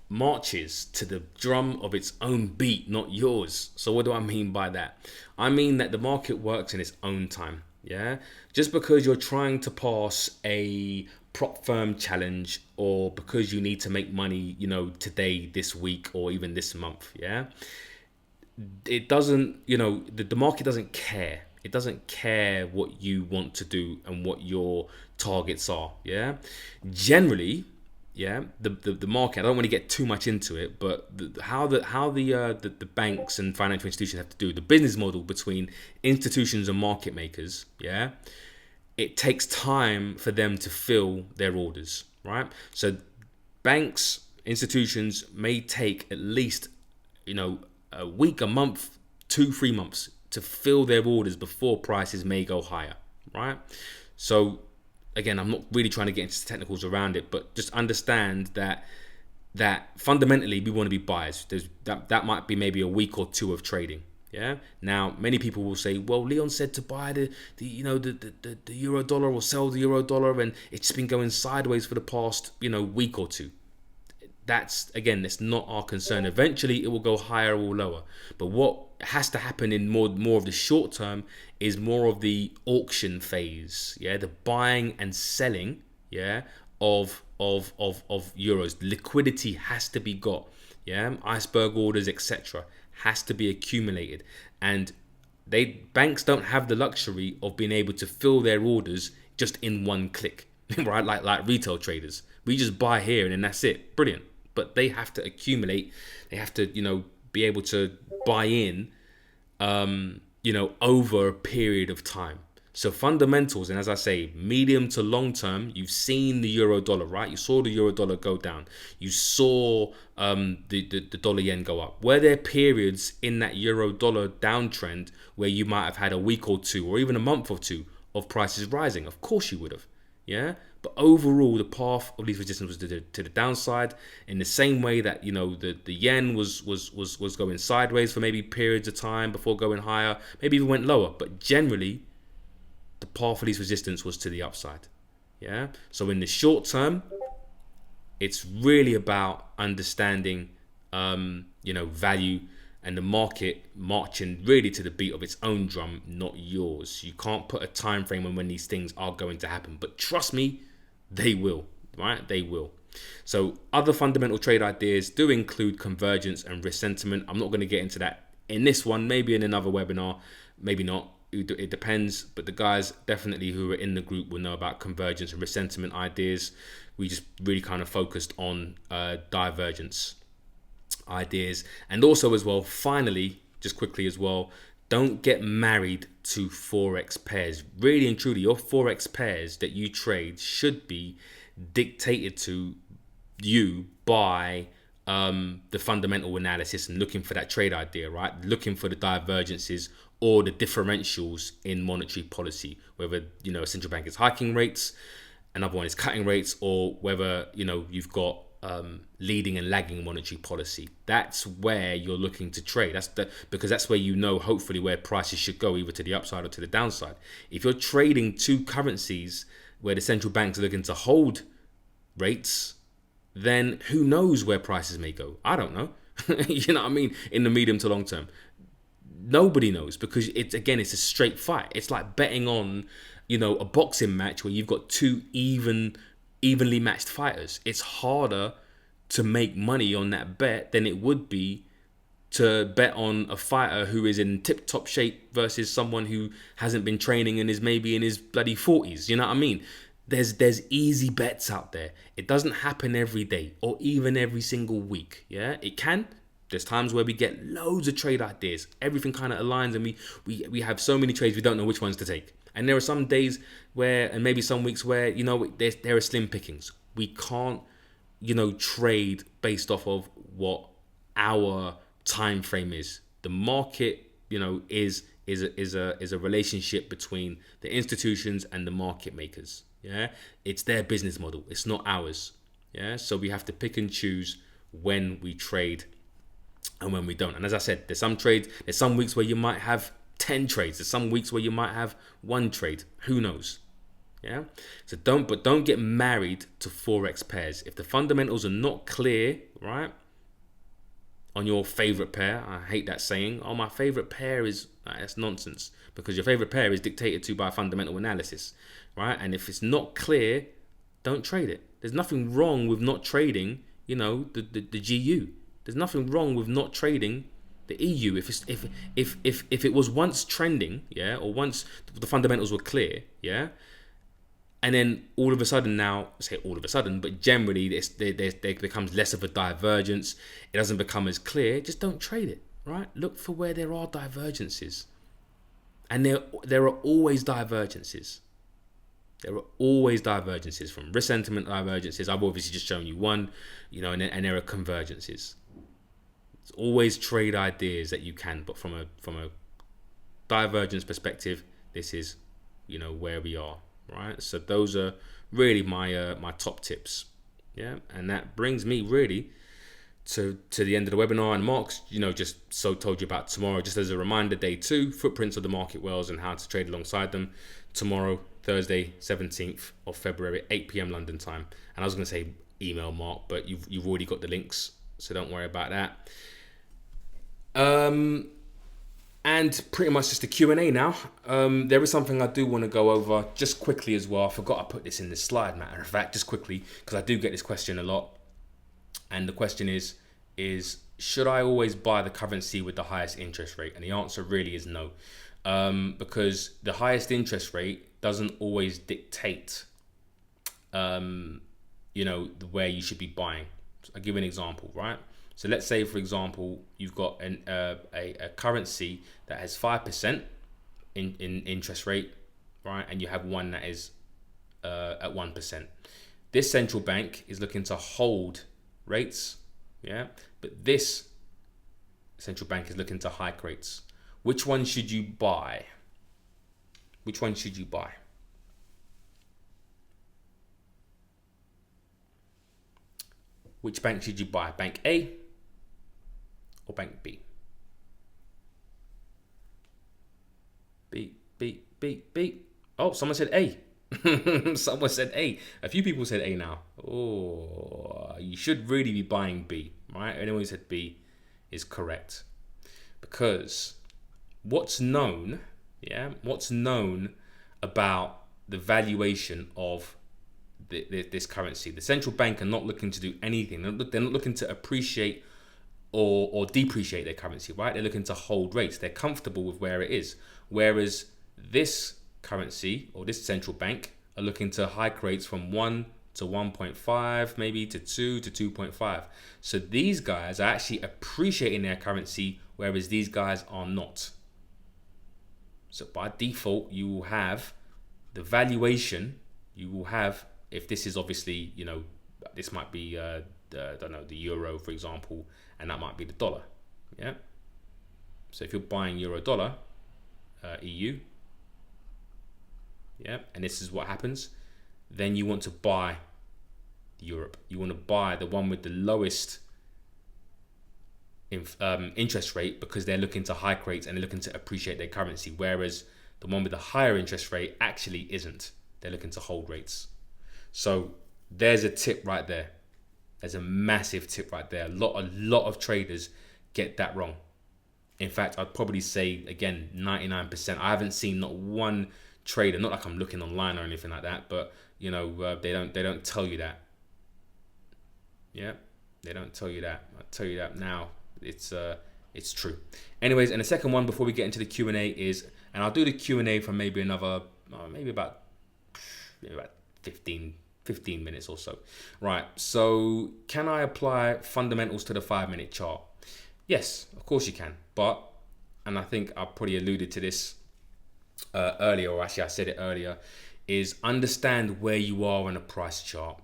marches to the drum of its own beat, not yours. So what do I mean by that? I mean that the market works in its own time. Yeah, just because you're trying to pass a prop firm challenge, or because you need to make money, today, this week, or even this month, yeah, it doesn't, the market doesn't care. It doesn't care what you want to do and what your targets are. Yeah, generally, yeah, the market, I don't want to get too much into it, but how the banks and financial institutions have to do the business model between institutions and market makers, yeah, it takes time for them to fill their orders, right? So banks, institutions may take at least a week, a month, 2-3 months to fill their orders before prices may go higher, right? So again, I'm not really trying to get into technicals around it, but just understand that fundamentally we want to be buyers. That might be maybe a week or two of trading. Yeah. Now, many people will say, "Well, Leon said to buy the euro dollar or sell the euro dollar, and it's been going sideways for the past week or two." That's not our concern. Eventually, it will go higher or lower. But what has to happen in more of the short term is more of the auction phase. Yeah, the buying and selling. Yeah, of euros. Liquidity has to be got. Yeah, iceberg orders, etc. has to be accumulated, and banks don't have the luxury of being able to fill their orders just in one click, right? Like retail traders, we just buy here and then that's it. Brilliant. But they have to accumulate. They have to be able to buy in over a period of time. So fundamentals, and as I say, medium to long term, you've seen the euro dollar, right? You saw the euro dollar go down. You saw the dollar yen go up. Were there periods in that euro dollar downtrend where you might have had a week or two, or even a month or two, of prices rising? Of course you would have, yeah. But overall, the path of least resistance was to the downside. In the same way that the yen was going sideways for maybe periods of time before going higher, maybe even went lower. But generally, the path of least resistance was to the upside. Yeah. So in the short term, it's really about understanding, value, and the market marching really to the beat of its own drum, not yours. You can't put a time frame on when these things are going to happen, but trust me, they will. Right? They will. So other fundamental trade ideas do include convergence and risk sentiment. I'm not going to get into that in this one. Maybe in another webinar. Maybe not. It depends, but the guys definitely who are in the group will know about convergence and risk sentiment ideas. We just really kind of focused on divergence ideas. And also as well, finally, just quickly as well, don't get married to Forex pairs. Really and truly, your Forex pairs that you trade should be dictated to you by the fundamental analysis and looking for that trade idea, right? Looking for the divergences or the differentials in monetary policy, whether a central bank is hiking rates, another one is cutting rates, or whether you've got leading and lagging monetary policy. That's where you're looking to trade. Because that's where hopefully where prices should go, either to the upside or to the downside. If you're trading two currencies where the central banks are looking to hold rates, then who knows where prices may go? I don't know. You know what I mean? In the medium to long term. Nobody knows, because it's a straight fight. It's like betting on, a boxing match where you've got two evenly matched fighters. It's harder to make money on that bet than it would be to bet on a fighter who is in tip-top shape versus someone who hasn't been training and is maybe in his bloody 40s. You know what I mean? There's easy bets out there. It doesn't happen every day or even every single week. Yeah, it can. There's times where we get loads of trade ideas. Everything kind of aligns and we have so many trades we don't know which ones to take. And there are some days where, and maybe some weeks where, there are slim pickings. We can't, trade based off of what our time frame is. The market, is a relationship between the institutions and the market makers. Yeah, it's their business model. It's not ours. Yeah, so we have to pick and choose when we trade and when we don't. And as I said, there's some weeks where you might have 10 trades. There's some weeks where you might have one trade. Who knows? Yeah. So don't get married to Forex pairs. If the fundamentals are not clear, right, on your favorite pair, I hate that saying. Oh, my favorite pair is, that's nonsense, because your favorite pair is dictated to by fundamental analysis, right? And if it's not clear, don't trade it. There's nothing wrong with not trading, the GU. There's nothing wrong with not trading the EU. If it was once trending, yeah, or once the fundamentals were clear, yeah, and then all of a sudden now, say all of a sudden, but generally there becomes less of a divergence. It doesn't become as clear. Just don't trade it, right? Look for where there are divergences, and there are always divergences. There are always divergences, from risk sentiment divergences. I've obviously just shown you one, and there are convergences. It's always trade ideas that you can, but from a divergence perspective, this is where we are, right? So those are really my top tips, yeah. And that brings me really to the end of the webinar. And Mark's, just told you about tomorrow. Just as a reminder, day 2, footprints of the market whales and how to trade alongside them. Tomorrow, Thursday, 17th of February, 8 p.m. London time. And I was going to say email Mark, but you've already got the links, so don't worry about that. And pretty much just a Q&A now. There is something I do want to go over just quickly as well. I forgot I put this in this slide, matter of fact, just quickly, because I do get this question a lot. And the question is should I always buy the currency with the highest interest rate? And the answer really is no. Because the highest interest rate doesn't always dictate, where you should be buying. So I'll give you an example, right? So let's say, for example, you've got a currency that has 5% in interest rate, right? And you have one that is at 1%. This central bank is looking to hold rates, yeah? But this central bank is looking to hike rates. Which one should you buy? Which one should you buy? Which bank should you buy? Bank A or Bank B? B. Oh, someone said A. Someone said A. A few people said A now. Oh, you should really be buying B, right? Anyone who said B is correct. Because what's known about the valuation of this currency? The central bank are not looking to do anything. They're not looking to appreciate or depreciate their currency, right? They're looking to hold rates. They're comfortable with where it is. Whereas this currency or this central bank are looking to hike rates from 1 to 1.5, maybe to 2 to 2.5. So these guys are actually appreciating their currency, whereas these guys are not. So by default, you will have the valuation. You will have, if this is obviously, this might be, the euro, for example, and that might be the dollar. Yeah. So if you're buying euro dollar, EU, yeah, and this is what happens, then you want to buy Europe. You want to buy the one with the lowest interest rate, because they're looking to hike rates and they're looking to appreciate their currency, whereas the one with the higher interest rate actually isn't. They're looking to hold rates. So there's a tip right there. There's a massive tip right there. A lot of traders get that wrong. In fact, I'd probably say, again, 99%. I haven't seen not one trader, not like I'm looking online or anything like that, but they don't tell you that. Yeah, they don't tell you that. I'll tell you that now. It's true. Anyways, and the second one before we get into the Q&A is, and I'll do the Q&A for maybe another, maybe about 15 minutes or so. Right, so can I apply fundamentals to the 5-minute chart? Yes, of course you can. But, and I think I probably alluded to this earlier, or actually I said it earlier, is understand where you are on a price chart.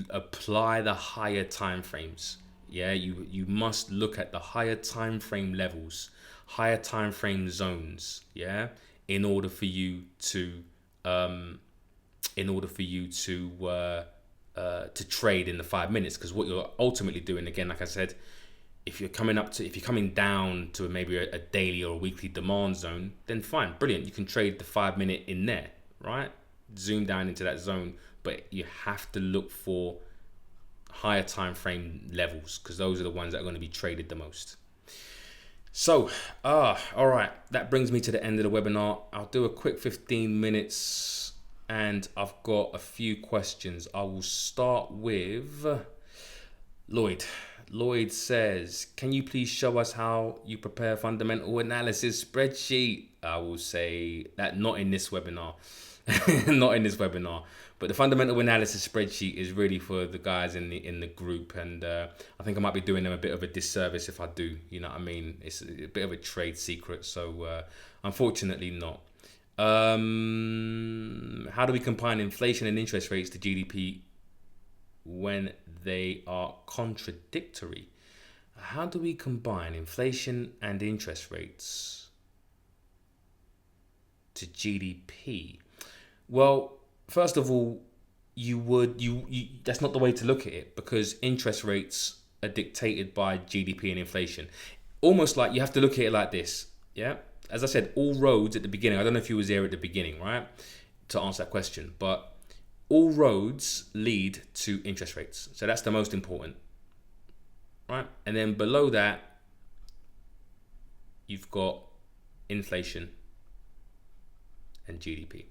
Apply the higher time frames. Yeah, you must look at the higher time frame levels, higher time frame zones, yeah, in order for you to trade in the 5 minutes. Because what you're ultimately doing, again, like I said, if you're coming down to maybe a daily or a weekly demand zone, then fine, brilliant. You can trade the 5 minute in there, right? Zoom down into that zone, but you have to look for higher time frame levels, because those are the ones that are going to be traded the most. So, all right, that brings me to the end of the webinar. I'll do a quick 15 minutes and I've got a few questions. I will start with Lloyd. Lloyd says, can you please show us how you prepare fundamental analysis spreadsheet? I will say that not in this webinar. Not in this webinar. But the fundamental analysis spreadsheet is really for the guys in the group, and I think I might be doing them a bit of a disservice if I do. You know what I mean? It's a bit of a trade secret, so unfortunately not. How do we combine inflation and interest rates to GDP when they are contradictory? How do we combine inflation and interest rates to GDP? Well, first of all, you that's not the way to look at it, because interest rates are dictated by GDP and inflation. Almost like you have to look at it like this. Yeah. As I said, all roads at the beginning, I don't know if you was there at the beginning, right? To answer that question, but all roads lead to interest rates. So that's the most important, right? And then below that, you've got inflation and GDP.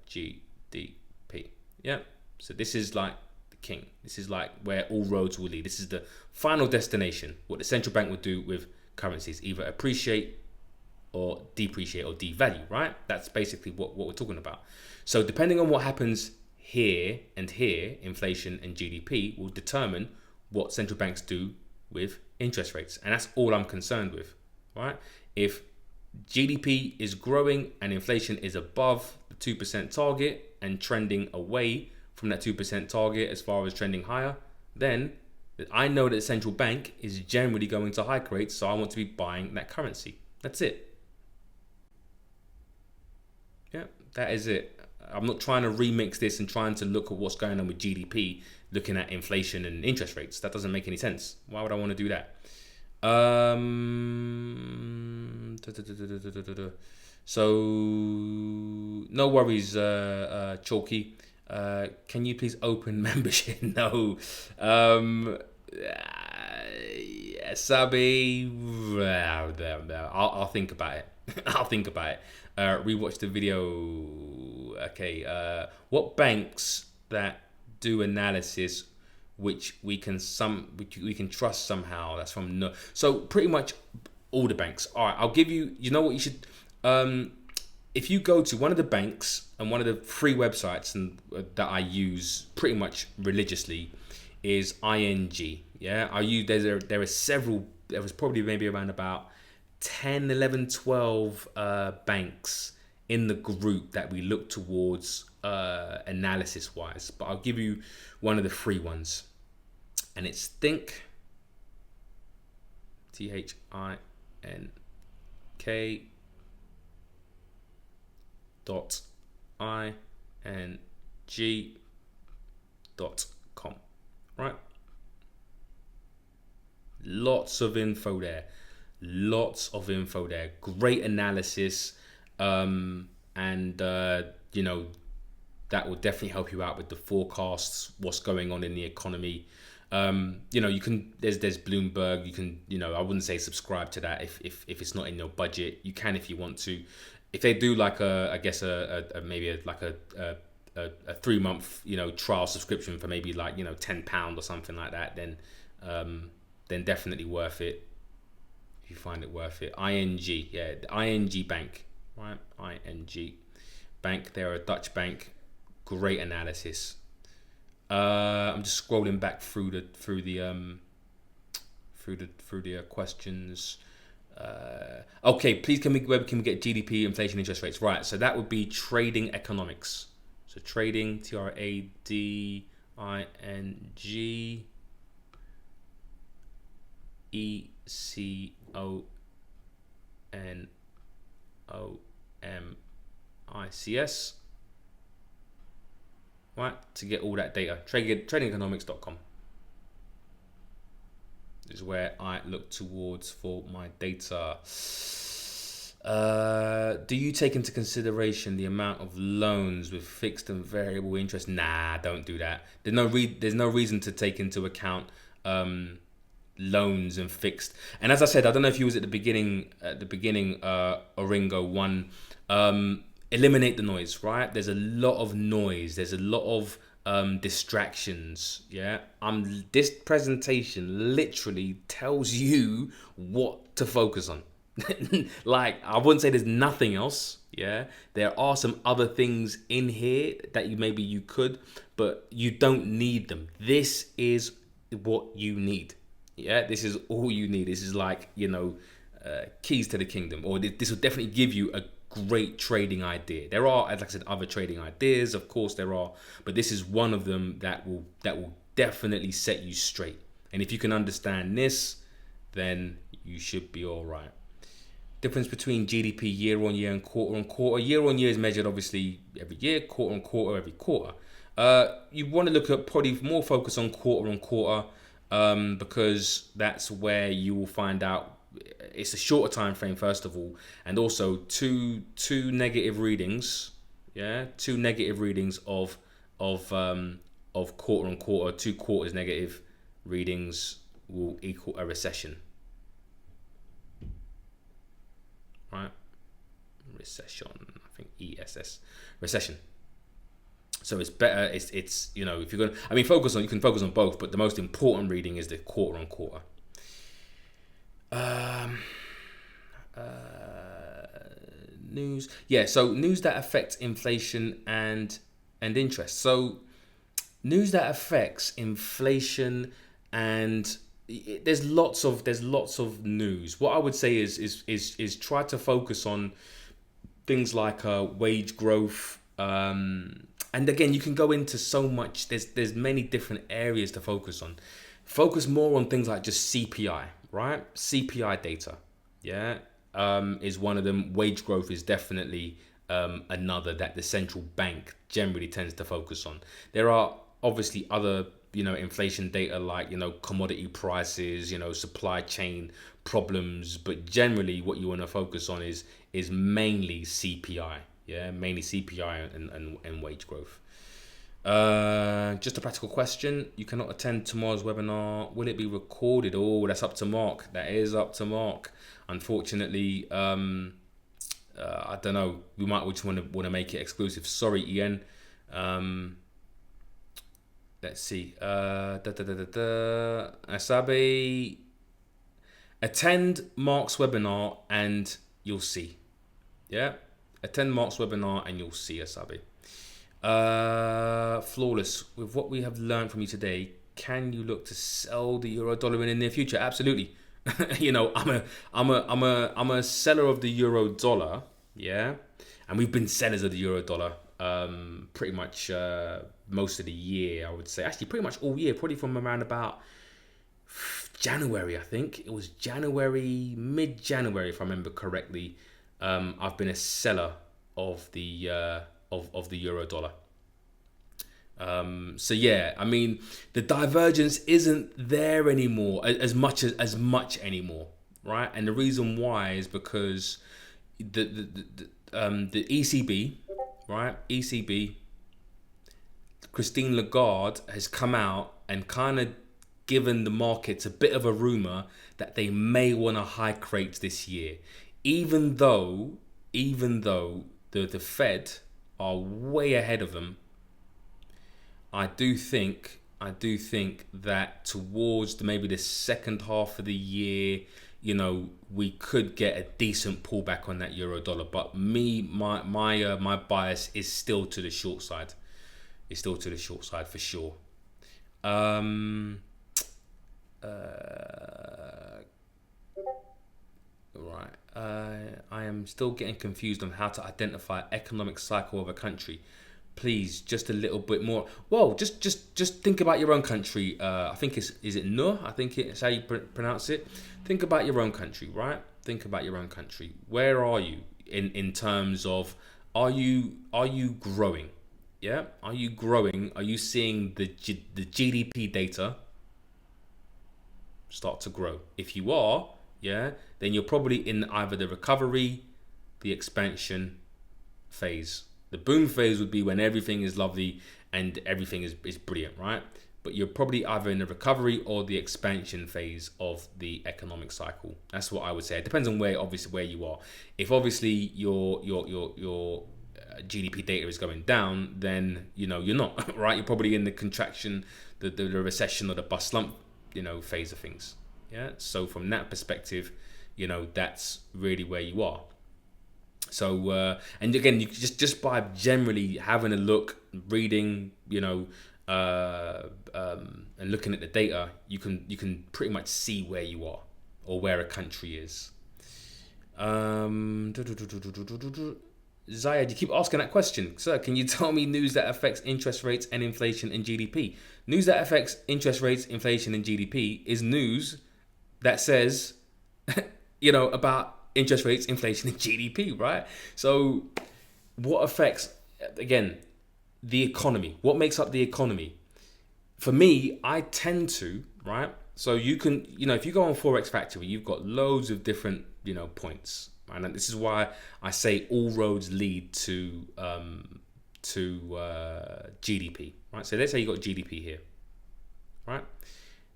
GDP. Yeah. So this is like the king. This is like where all roads will lead. This is the final destination. What the central bank would do with currencies, either appreciate or depreciate or devalue, right? That's basically what we're talking about. So depending on what happens here and here, inflation and GDP will determine what central banks do with interest rates. And that's all I'm concerned with, right? If GDP is growing and inflation is above the 2% target and trending away from that 2% target as far as trending higher, then I know that the central bank is generally going to hike rates, so I want to be buying that currency. That's it. Yeah, that is it. I'm not trying to remix this and trying to look at what's going on with GDP, looking at inflation and interest rates. That doesn't make any sense. Why would I want to do that? So no worries, Chalky. Can you please open membership? No. Sabi, I'll think about it. I'll think about it. Rewatch the video. Okay. What banks that do analysis which we can trust somehow? That's from no. So pretty much all the banks. All right. I'll give you. You know what you should. If you go to one of the banks and one of the free websites that I use pretty much religiously is ING. Yeah, there are several. There was probably maybe around about 10, 11, 12 banks in the group that we look towards analysis wise. But I'll give you one of the free ones, and it's Think. THINK.ing.com, right? Lots of info there. Great analysis, and you know, that will definitely help you out with the forecasts, what's going on in the economy. You know, you can there's Bloomberg. You can, you know, I wouldn't say subscribe to that if it's not in your budget. You can if you want to. If they do like maybe a 3-month, you know, trial subscription for maybe like, you know, £10 or something like that, then definitely worth it. If you find it worth it. ING, yeah, the ING Bank, right? ING Bank. They're a Dutch bank. Great analysis. I'm just scrolling back through the questions. Okay, please where can we get GDP, inflation, interest rates? Right, so that would be Trading Economics. So Trading, TRADING ECONOMICS. Right, to get all that data. Tradingeconomics.com is where I look towards for my data. Do you take into consideration the amount of loans with fixed and variable interest? Nah, don't do that. There's no reason to take into account loans and fixed. And as I said, I don't know if you was at the beginning, Oringo 1. Eliminate the noise, right? There's a lot of noise. There's a lot of distractions. Yeah, this presentation literally tells you what to focus on. Like, I wouldn't say there's nothing else. Yeah, there are some other things in here that you could, but you don't need them. This is what you need. Yeah, this is all you need. This is like, you know, keys to the kingdom, or this will definitely give you a great trading idea. There are, as I said, other trading ideas, of course there are, but this is one of them that will definitely set you straight. And if you can understand this, then you should be all right. Difference between GDP year on year and quarter on quarter. Year on year is measured obviously every year, quarter on quarter every quarter. You want to look at probably more focus on quarter, because that's where you will find out. It's a shorter time frame, first of all, and also two negative readings. Yeah, two negative readings of quarter on quarter. 2 quarters negative readings will equal a recession. Right, recession. I think ESS, recession. So it's better. It's you know, if you're gonna, I mean, you can focus on both, but the most important reading is the quarter on quarter. News. Yeah, so news that affects inflation and interest. So news that affects inflation and there's lots of news. What I would say is try to focus on things like wage growth. And again, you can go into so much. There's many different areas to focus on. Focus more on things like just CPI, right? CPI data, yeah, is one of them. Wage growth is definitely another that the central bank generally tends to focus on. There are obviously other, inflation data like, commodity prices, supply chain problems, but generally what you want to focus on is mainly CPI. Yeah, mainly CPI and wage growth. Just a practical question. You cannot attend tomorrow's webinar. Will it be recorded? Oh, that's up to Mark. That is up to Mark. Unfortunately, I don't know. We might just want to make it exclusive. Sorry, Ian. Let's see. Asabe. Attend Mark's webinar and you'll see. Yeah. Attend Mark's webinar and you'll see, Asabe. Flawless. With what we have learned from you today, can you look to sell the euro dollar in the near future? Absolutely. I'm a seller of the euro dollar. Yeah, and we've been sellers of the euro dollar pretty much most of the year. I would say actually pretty much all year. Probably from around about January. I think it was mid-January, if I remember correctly. I've been a seller of the of the euro dollar. So yeah, I mean the divergence isn't there anymore as much anymore, right? And the reason why is because the ECB, right? ECB, Christine Lagarde has come out and kind of given the markets a bit of a rumor that they may want to hike rates this year. Even though the Fed are way ahead of them, I do think that towards maybe the second half of the year, we could get a decent pullback on that euro dollar. But my bias is still to the short side. It's still to the short side for sure. Right. I am still getting confused on how to identify economic cycle of a country. Please, just a little bit more. Well, just think about your own country. I think is it No? I think it's how you pronounce it. Think about your own country, right? Think about your own country. Where are you in terms of are you growing? Yeah, are you growing? Are you seeing the GDP data start to grow? If you are, yeah, then you're probably in either the recovery, the expansion phase. The boom phase would be when everything is lovely and everything is brilliant, right? But you're probably either in the recovery or the expansion phase of the economic cycle. That's what I would say. It depends on where you are. If obviously your GDP data is going down, then you're not, right? You're probably in the contraction, the recession or the bust slump, phase of things. Yeah. So from that perspective, that's really where you are. So and again, you just by generally having a look, reading, and looking at the data, you can pretty much see where you are or where a country is. Zayed, you keep asking that question. Sir, can you tell me news that affects interest rates and inflation and GDP? News that affects interest rates, inflation and GDP is news that says, about interest rates, inflation and GDP, right? So what affects, again, the economy. What makes up the economy? For me, I tend to, right? So you can, if you go on Forex Factory, you've got loads of different, points. Right? And this is why I say all roads lead to GDP, right? So let's say you got GDP here, right?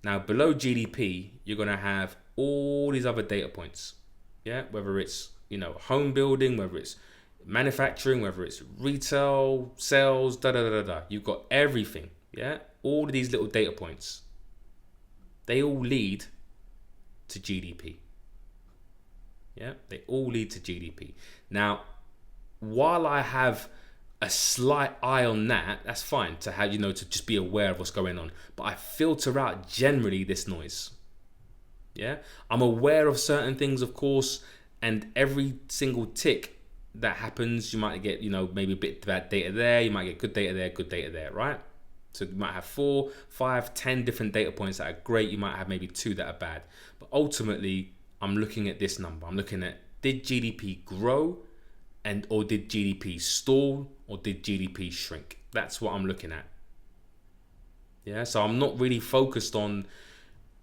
Now below GDP, you're gonna have all these other data points, yeah. Whether it's home building, whether it's manufacturing, whether it's retail, sales, da da da da da. You've got everything, yeah. All of these little data points, they all lead to GDP. Yeah, they all lead to GDP. Now, while I have a slight eye on that, that's fine to have, to just be aware of what's going on. But I filter out generally this noise. Yeah, I'm aware of certain things, of course, and every single tick that happens, you might get, maybe a bit bad data there, you might get good data there, right? So you might have 4, 5, 10 different data points that are great. You might have maybe 2 that are bad. But ultimately, I'm looking at this number. I'm looking at, did GDP grow or did GDP stall or did GDP shrink? That's what I'm looking at. Yeah, so I'm not really focused on,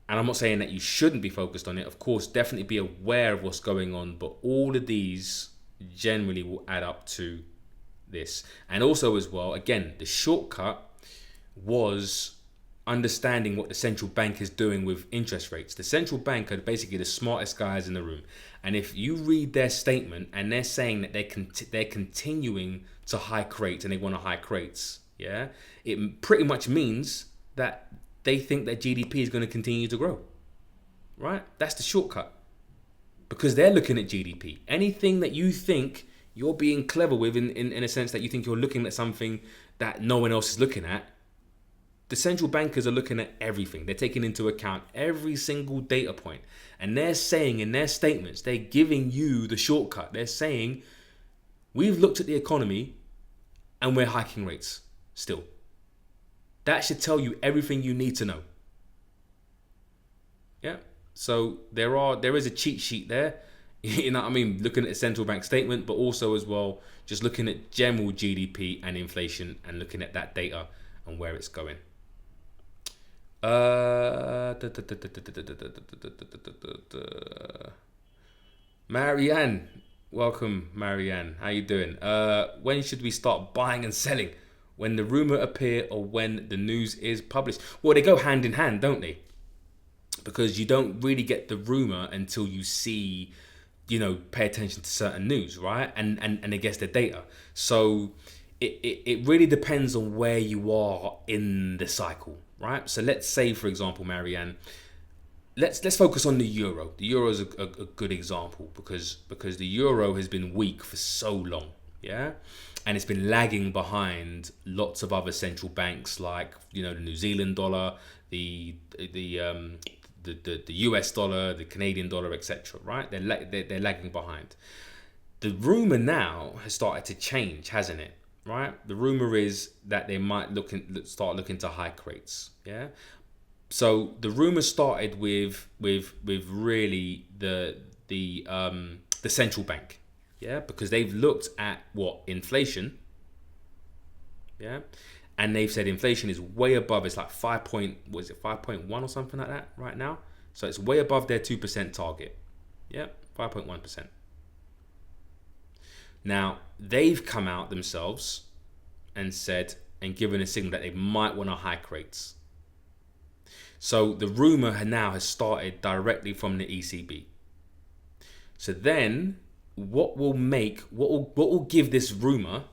and I'm not saying that you shouldn't be focused on it. Of course, definitely be aware of what's going on. But all of these generally will add up to this. And also as well, again, the shortcut was understanding what the central bank is doing with interest rates. The central bank are basically the smartest guys in the room. And if you read their statement and they're saying that they're continuing to hike rates and they want to hike rates, yeah, it pretty much means that they think that GDP is going to continue to grow, right? That's the shortcut, because they're looking at GDP. Anything that you think you're being clever with in a sense that you think you're looking at something that no one else is looking at, the central bankers are looking at everything. They're taking into account every single data point. And they're saying in their statements, they're giving you the shortcut. They're saying, we've looked at the economy and we're hiking rates still. That should tell you everything you need to know. Yeah. So there is a cheat sheet there. You know what I mean? Looking at the central bank statement, but also as well, just looking at general GDP and inflation and looking at that data and where it's going. Marianne, welcome, Marianne. How you doing? When should we start buying and selling? When the rumor appear or when the news is published? Well, they go hand in hand, don't they? Because you don't really get the rumor until you see, pay attention to certain news, right? And I guess the data. So it really depends on where you are in the cycle, right? So let's say, for example, Marianne, let's focus on the euro. The euro is a good example because the euro has been weak for so long, yeah, and it's been lagging behind lots of other central banks like the New Zealand dollar, the US dollar, the Canadian dollar, etc. Right? They're lagging behind. The rumor now has started to change, hasn't it? Right? The rumor is that they might start looking to hike rates. Yeah. So the rumor started with really the central bank. Yeah, because they've looked at inflation. Yeah. And they've said inflation is way above. It's like 5.1 or something like that right now. So it's way above their 2% target. Yeah, 5.1%. Now, they've come out themselves and said and given a signal that they might want to hike rates. So the rumor now has started directly from the ECB. So then what will give this rumor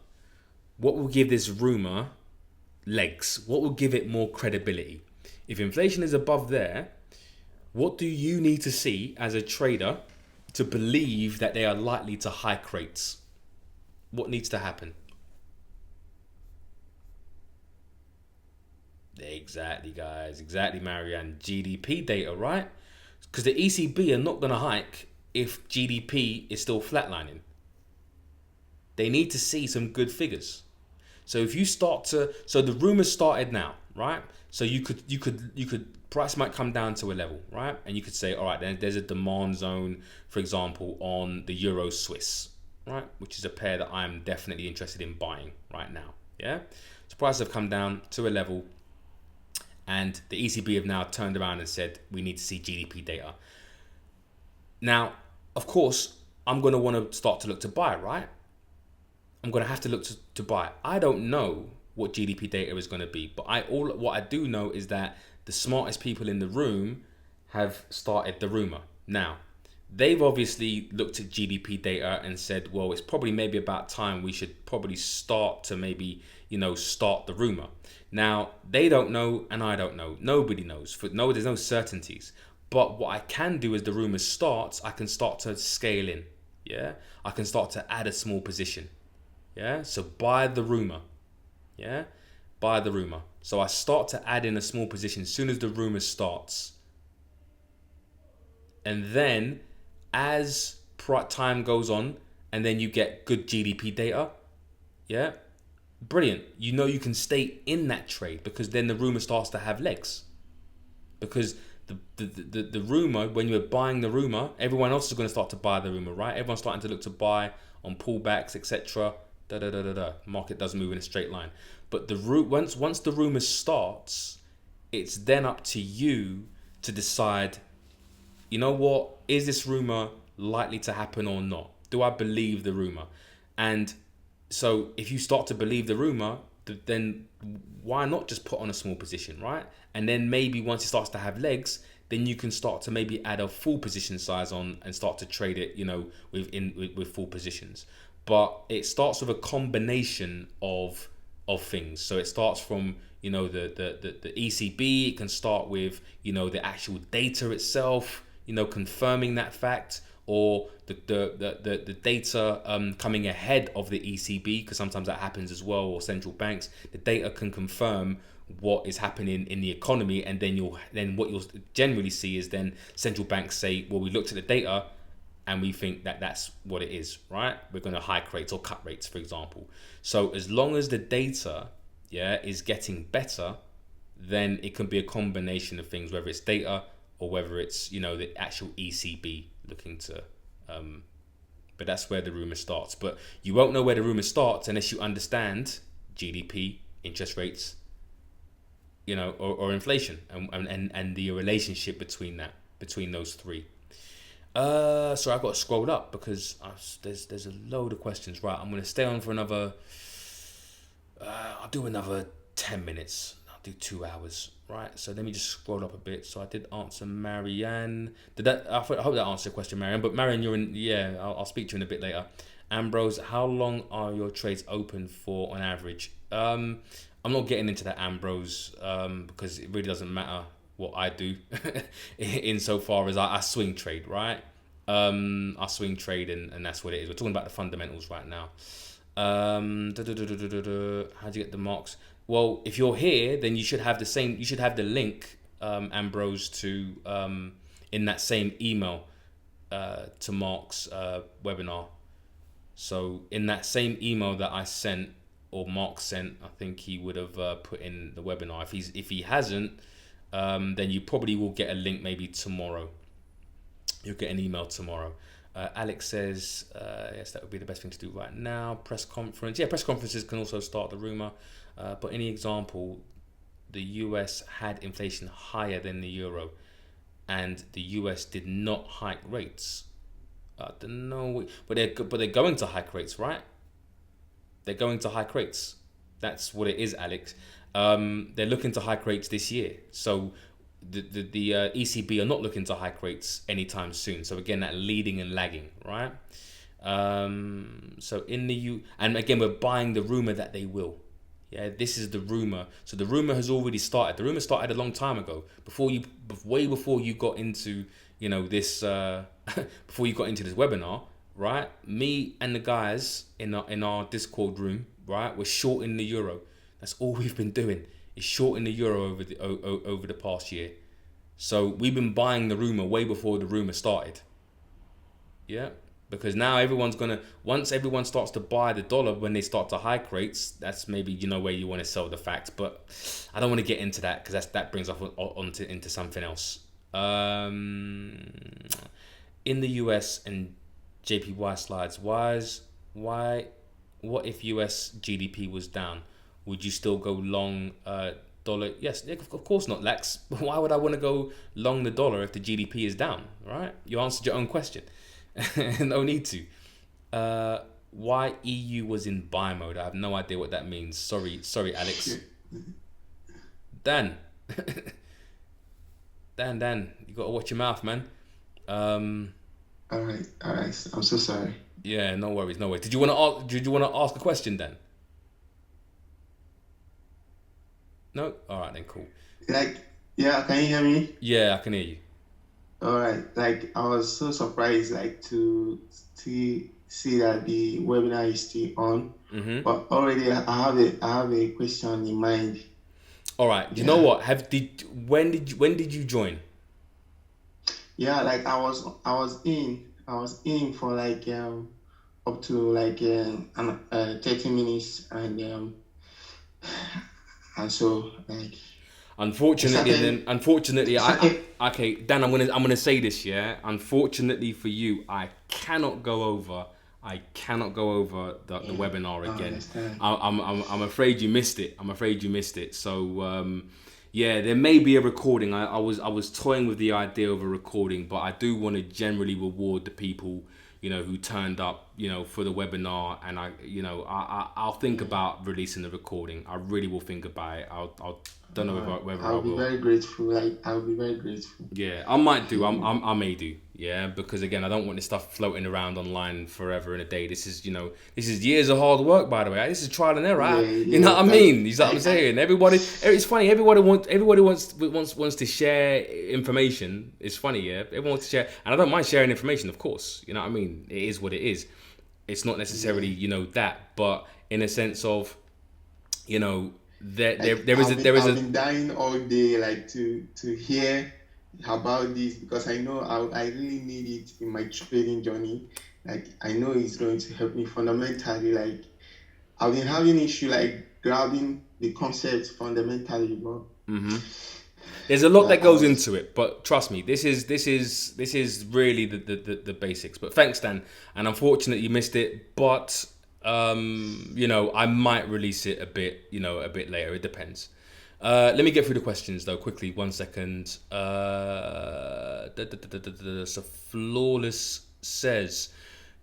legs? What will give it more credibility? If inflation is above there, what do you need to see as a trader to believe that they are likely to hike rates? What needs to happen? Exactly, guys. Exactly, Marianne. GDP data, right? Because the ECB are not going to hike if GDP is still flatlining. They need to see some good figures. So if you so the rumors started now, right? So you could price might come down to a level, right? And you could say, all right, then there's a demand zone, for example, on the Euro Swiss, right? Which is a pair that I'm definitely interested in buying right now. Yeah. prices have come down to a level, and the ECB have now turned around and said we need to see GDP data. Now, of course, I'm going to want to start to look to buy, right? I'm going to have to look to buy. I don't know what GDP data is going to be, but what I do know is that the smartest people in the room have started the rumor. Now, they've obviously looked at GDP data and said, well, it's probably maybe about time we should probably start to maybe, start the rumor. Now, they don't know and I don't know. Nobody knows. There's no certainties. But what I can do is the rumor starts, I can start to scale in. Yeah, I can start to add a small position. Yeah, so buy the rumor. Yeah, buy the rumor. So I start to add in a small position as soon as the rumor starts. And then as time goes on, and then you get good GDP data, yeah, brilliant. You can stay in that trade because then the rumor starts to have legs. Because the rumor, when you're buying the rumor, everyone else is going to start to buy the rumor, right? Everyone's starting to look to buy on pullbacks, etc. Market doesn't move in a straight line. But once the rumor starts, it's then up to you to decide, you know what, is this rumor likely to happen or not? Do I believe the rumor? And so if you start to believe the rumor, then why not just put on a small position, right? And then maybe once it starts to have legs, then you can start to maybe add a full position size on and start to trade it, with full positions. But it starts with a combination of things. So it starts from, the ECB. It can start with, the actual data itself, confirming that fact, or the data coming ahead of the ECB, because sometimes that happens as well, or central banks. The data can confirm what is happening in the economy, and then what you'll generally see is then central banks say, well, we looked at the data and we think that that's what it is, right? We're going to hike rates or cut rates, for example. So as long as the data, is getting better, then it can be a combination of things, whether it's data or whether it's, the actual ECB looking to, but that's where the rumor starts. But you won't know where the rumor starts unless you understand GDP, interest rates, or inflation, and the relationship between those three. So I've got to scroll up because there's a load of questions. Right, I'm going to stay on for another. I'll do another 10 minutes. I'll do 2 hours. Right, so let me just scroll up a bit. So I did answer Marianne. I hope that answered your question, Marianne. But Marianne, you're in. Yeah, I'll speak to you in a bit later. Ambrose, how long are your trades open for on average? I'm not getting into that, Ambrose, because it really doesn't matter what I do insofar as I swing trade, right? I swing trade, and that's what it is. We're talking about the fundamentals right now. How do you get the marks? Well, if you're here, then you should have the link, Ambrose, to in that same email to Mark's webinar. So in that same email that I sent, or Mark sent, I think he would have put in the webinar. If he hasn't, then you probably will get a link maybe tomorrow. You'll get an email tomorrow. Alex says, yes, that would be the best thing to do right now. Press conference. Yeah, press conferences can also start the rumor. But any example, the US had inflation higher than the euro, and the US did not hike rates. I don't know, but they're going to hike rates, right? They're going to hike rates. That's what it is, Alex. They're looking to hike rates this year. So the ECB are not looking to hike rates anytime soon. So again, that leading and lagging, right? So in the and again, we're buying the rumor that they will. Yeah, this is the rumor. So the rumor has already started. The rumor started a long time ago, way before you got into this before you got into this webinar, right? Me and the guys in our Discord room, right, we're shorting the euro. That's all we've been doing, is shorting the euro over the past year. So we've been buying the rumor way before the rumor started. Yeah, because now once everyone starts to buy the dollar when they start to hike rates, that's maybe where you want to sell the fact. But I don't want to get into that because that brings us into something else. In the US and JPY slides, what if US GDP was down? would you still go long dollar? Yes, of course not, Lex. Why would I want to go long the dollar if the GDP is down, right? You answered your own question. No need to. Why EU was in buy mode? I have no idea what that means. Sorry, Alex. Dan. Dan, you gotta watch your mouth, man. All right. I'm so sorry. Yeah, no worries. Did you wanna ask a question, Dan? No? Alright then, cool. Like, yeah, can you hear me? Yeah, I can hear you. All right. Like, I was so surprised, like, to see that the webinar is still on. Mm-hmm. But already, I have a question in mind. Alright, you know what? When did you join? Yeah, like I was in for like up to like 30 minutes, and so like Unfortunately, okay, Dan, I'm gonna say this, yeah. Unfortunately for you, I cannot go over the webinar again. I'm afraid you missed it. So yeah, there may be a recording. I was toying with the idea of a recording, but I do want to generally reward the people, who turned up, for the webinar, and I'll think about releasing the recording. I really will think about it. I'll don't know whether I will. I'll be very grateful. Like, I'll be very grateful. Yeah, I might do. I may do. Yeah, because again, I don't want this stuff floating around online forever and a day. This is years of hard work, by the way. This is trial and error. You know what I mean? You know what I'm saying? It's funny. Everybody wants to share information. It's funny, yeah. Everyone wants to share, and I don't mind sharing information, of course. You know what I mean? It is what it is. It's not necessarily that, but in a sense of, there is I've been dying all day, like to hear about this, because I know I really need it in my trading journey. Like, I know it's going to help me fundamentally. Like, I've been having issue like grabbing the concept fundamentally, but there's a lot that goes into it. But trust me, this is really the basics. But thanks, Dan, and unfortunately you missed it. But I might release it a bit later. It depends. Let me get through the questions though quickly. 1 second. So Flawless says,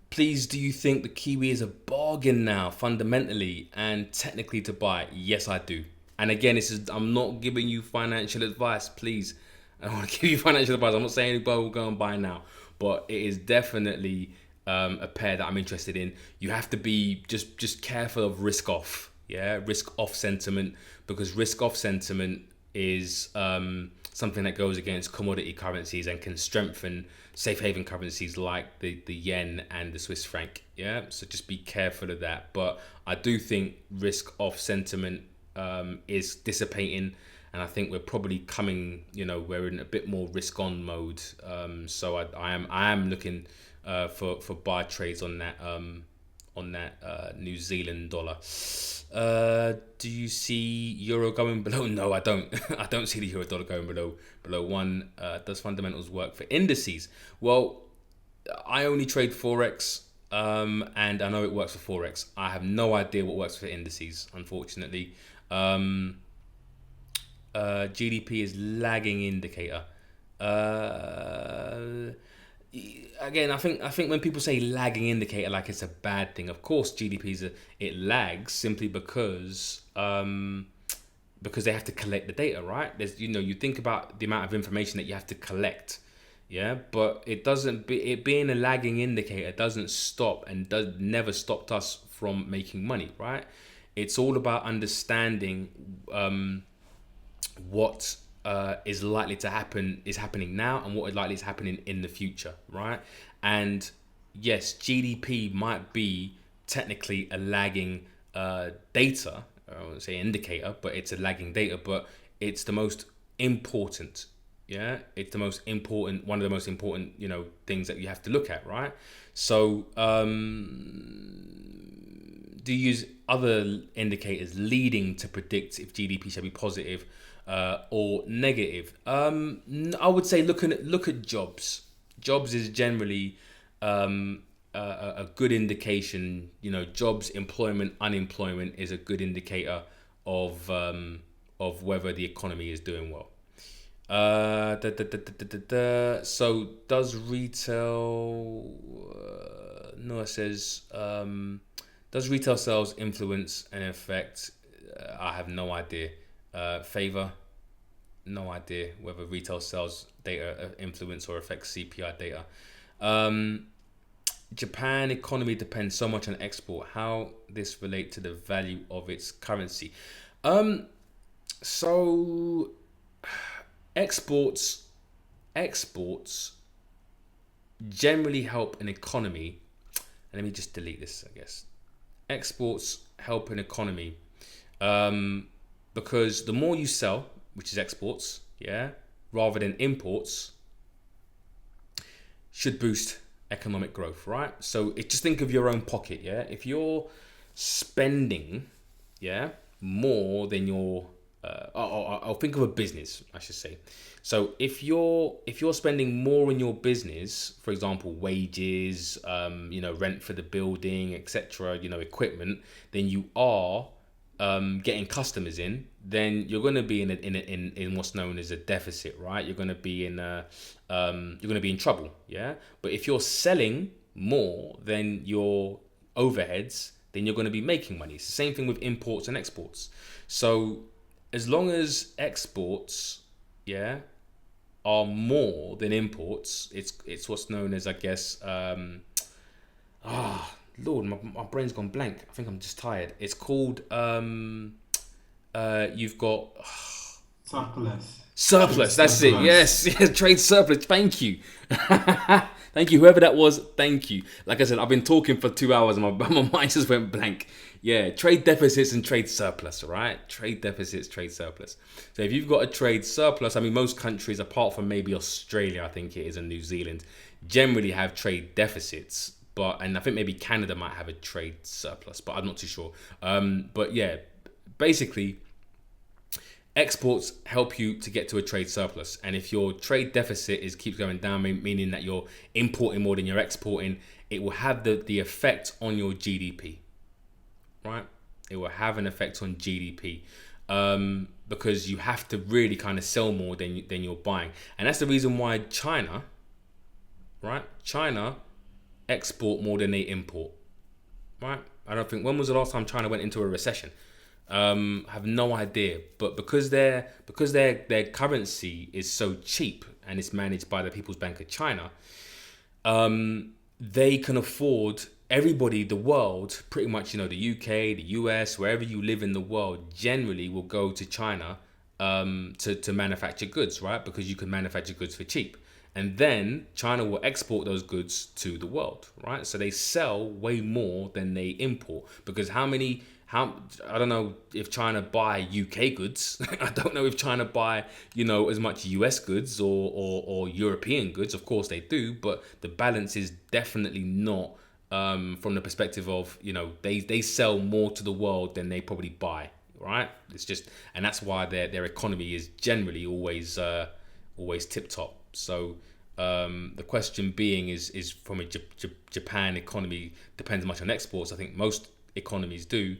please, do you think the Kiwi is a bargain now, fundamentally and technically to buy? Yes, I do. And again, I'm not giving you financial advice, please. I don't want to give you financial advice. I'm not saying anybody will go and buy now, but it is definitely a pair that I'm interested in. You have to be just careful of risk off. Yeah, risk off sentiment, because risk off sentiment is something that goes against commodity currencies and can strengthen safe haven currencies like the yen and the Swiss franc. Yeah, so just be careful of that. But I do think risk off sentiment is dissipating, and I think we're probably coming. We're in a bit more risk on mode. So I am looking for buy trades on that New Zealand dollar. Do you see euro going below? No, I don't. I don't see the euro dollar going below 1. Does fundamentals work for indices? Well, I only trade Forex, and I know it works for Forex. I have no idea what works for indices, unfortunately. GDP is lagging indicator. Again, I think when people say lagging indicator, like it's a bad thing. Of course, it lags simply because they have to collect the data, right? There's you think about the amount of information that you have to collect, yeah. But it being a lagging indicator doesn't stop and never stopped us from making money, right? It's all about understanding what is likely to happen is happening now, and what is likely to happen in the future, right? And yes, GDP might be technically a lagging data, I wouldn't say indicator, but it's a lagging data, but it's the most important. Yeah, it's the most important, one of the most important, things that you have to look at, right? So do you use other indicators leading to predict if GDP shall be positive or negative? I would say look at jobs. Jobs is generally a good indication. Jobs, employment, unemployment is a good indicator of whether the economy is doing well. So does retail? Noah says, does retail sales influence and affect? I have no idea. Favor, no idea whether retail sales data influence or affects CPI data. Japan economy depends so much on export. How this relate to the value of its currency? So exports generally help an economy. And let me just delete this, I guess. Exports help an economy because the more you sell, which is exports, yeah, rather than imports, should boost economic growth, right? So just think of your own pocket, yeah. If you're spending, yeah, more than your, I'll think of a business, I should say. So if you're spending more in your business, for example, wages, rent for the building, etc., equipment, then you are getting customers in, then you're going to be in what's known as a deficit, right? You're going to be in trouble, yeah. But if you're selling more than your overheads, then you're going to be making money. It's the same thing with imports and exports. So as long as exports, yeah, are more than imports, it's what's known as, I guess, Lord, my brain's gone blank. I think I'm just tired. It's called you've got surplus. That's it. Yes, trade surplus. Thank you. Thank you, whoever that was. Thank you. Like I said, I've been talking for 2 hours and my mind just went blank. Yeah, trade deficits and trade surplus, right? Trade deficits, trade surplus. So if you've got a trade surplus, I mean, most countries, apart from maybe Australia, I think it is, and New Zealand, generally have trade deficits. And I think maybe Canada might have a trade surplus, but I'm not too sure. But yeah, basically, exports help you to get to a trade surplus. And if your trade deficit keeps going down, meaning that you're importing more than you're exporting, it will have the effect on your GDP, right? It will have an effect on GDP because you have to really kind of sell more than you're buying. And that's the reason why China, right? China export more than they import, right? I don't think, when was the last time China went into a recession? I have no idea, but because their currency is so cheap and it's managed by the People's Bank of China, they can afford everybody, the world, pretty much, the UK, the US, wherever you live in the world, generally will go to China to manufacture goods, right? Because you can manufacture goods for cheap. And then China will export those goods to the world, right? So they sell way more than they import, because I don't know if China buy UK goods. I don't know if China buy, as much US goods or European goods. Of course they do, but the balance is definitely not from the perspective of, they sell more to the world than they probably buy, right? It's just, and that's why their economy is generally always tip top. So the question being is from a Japan economy depends much on exports. I think most economies do.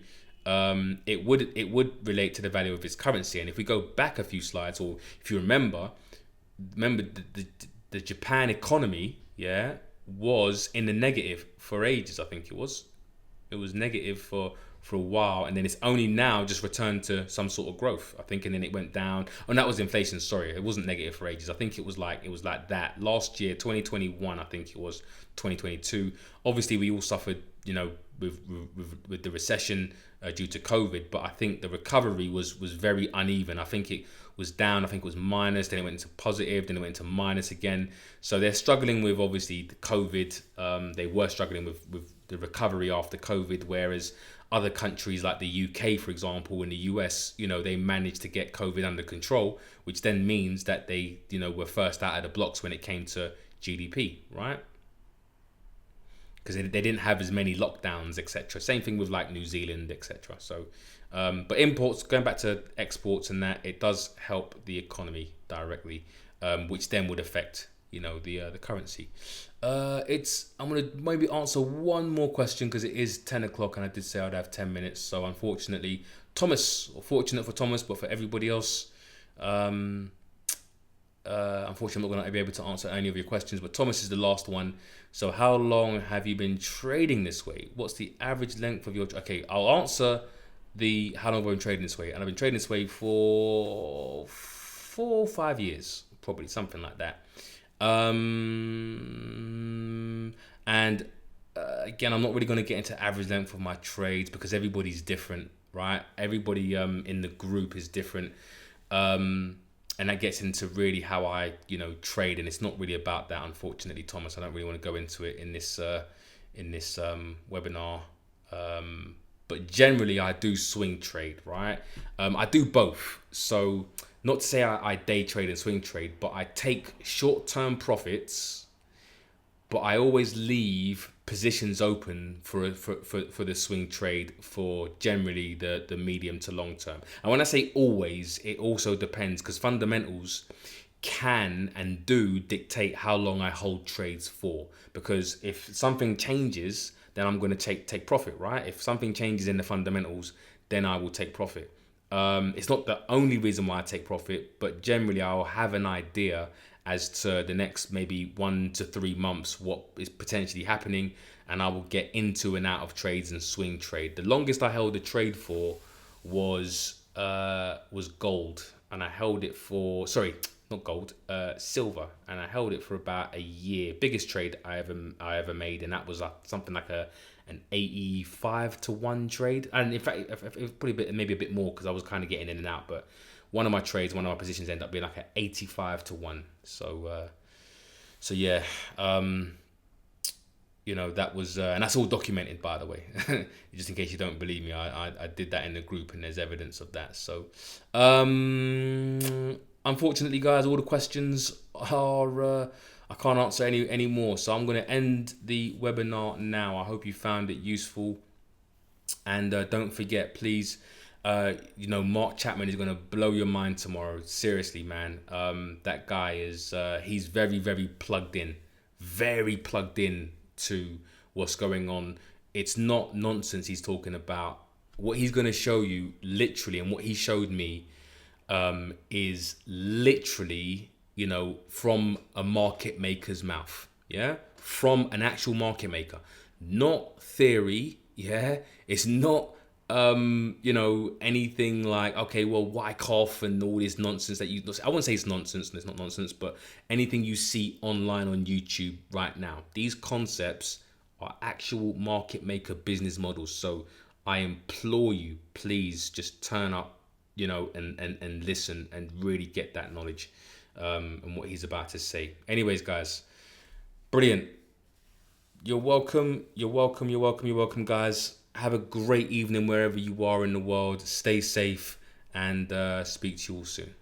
It would relate to the value of its currency. And if we go back a few slides, or if you remember the Japan economy, yeah, was in the negative for ages. I think it was negative for a while, and then it's only now just returned to some sort of growth, I think, and then it went down. Oh, that was inflation. Sorry, it wasn't negative for ages. I think it was like that last year, 2021. I think it was 2022. Obviously, we all suffered, with the recession due to COVID, but I think the recovery was very uneven. I think it was down. I think it was minus. Then it went into positive. Then it went into minus again. So they're struggling with, obviously, the COVID. They were struggling with the recovery after COVID, whereas other countries like the UK, for example, and the US, they managed to get COVID under control, which then means that they, were first out of the blocks when it came to GDP, right? Because they didn't have as many lockdowns, etc. Same thing with like New Zealand, etc. So, but imports, going back to exports and that, it does help the economy directly, which then would affect, the currency. I'm gonna maybe answer one more question because it is 10 o'clock and I did say I'd have 10 minutes. So unfortunately, Thomas, fortunate for Thomas, but for everybody else, unfortunately, I'm not going to be able to answer any of your questions, but Thomas is the last one. So how long have you been trading this way? What's the average length of your... Okay, I'll answer the how long have I been trading this way. And I've been trading this way for 4 or 5 years, probably, something like that. And again, I'm not really going to get into average length of my trades because everybody's different, right? Everybody in the group is different. And that gets into really how I, trade, and it's not really about that, unfortunately, Thomas. I don't really want to go into it in this webinar. But generally, I do swing trade, right? I do both. So not to say I day trade and swing trade, but I take short-term profits, but I always leave positions open for the swing trade for generally the medium to long term. And when I say always, it also depends, because fundamentals can and do dictate how long I hold trades for. Because if something changes, then I'm going to take profit, right? If something changes in the fundamentals, then I will take profit. It's not the only reason why I take profit, but generally I'll have an idea as to the next maybe 1 to 3 months what is potentially happening, and I will get into and out of trades and swing trade. The longest I held a trade for was gold, and I held it for silver, and I held it for about a year. Biggest trade I ever made, and that was something like an 85 to 1 trade, and in fact it was probably maybe a bit more because I was kind of getting in and out, but one of my positions ended up being like an 85 to 1. So yeah, that was, and that's all documented, by the way, just in case you don't believe me. I did that in the group, and there's evidence of that. So, unfortunately, guys, all the questions are, I can't answer any more. So I'm going to end the webinar now. I hope you found it useful, and don't forget, please. Mark Chapman is going to blow your mind tomorrow. Seriously, man. That guy is, he's very, very plugged in to what's going on. It's not nonsense he's talking about. What he's going to show you literally, and what he showed me, is literally, from a market maker's mouth. Yeah. From an actual market maker, not theory. Yeah. It's not, anything like, okay, well, Wyckoff and all this nonsense that I wouldn't say it's nonsense, and it's not nonsense, but anything you see online on YouTube right now, these concepts are actual market maker business models. So I implore you, please just turn up, and listen and really get that knowledge, and what he's about to say. Anyways, guys, brilliant. You're welcome, guys. Have a great evening wherever you are in the world. Stay safe, and speak to you all soon.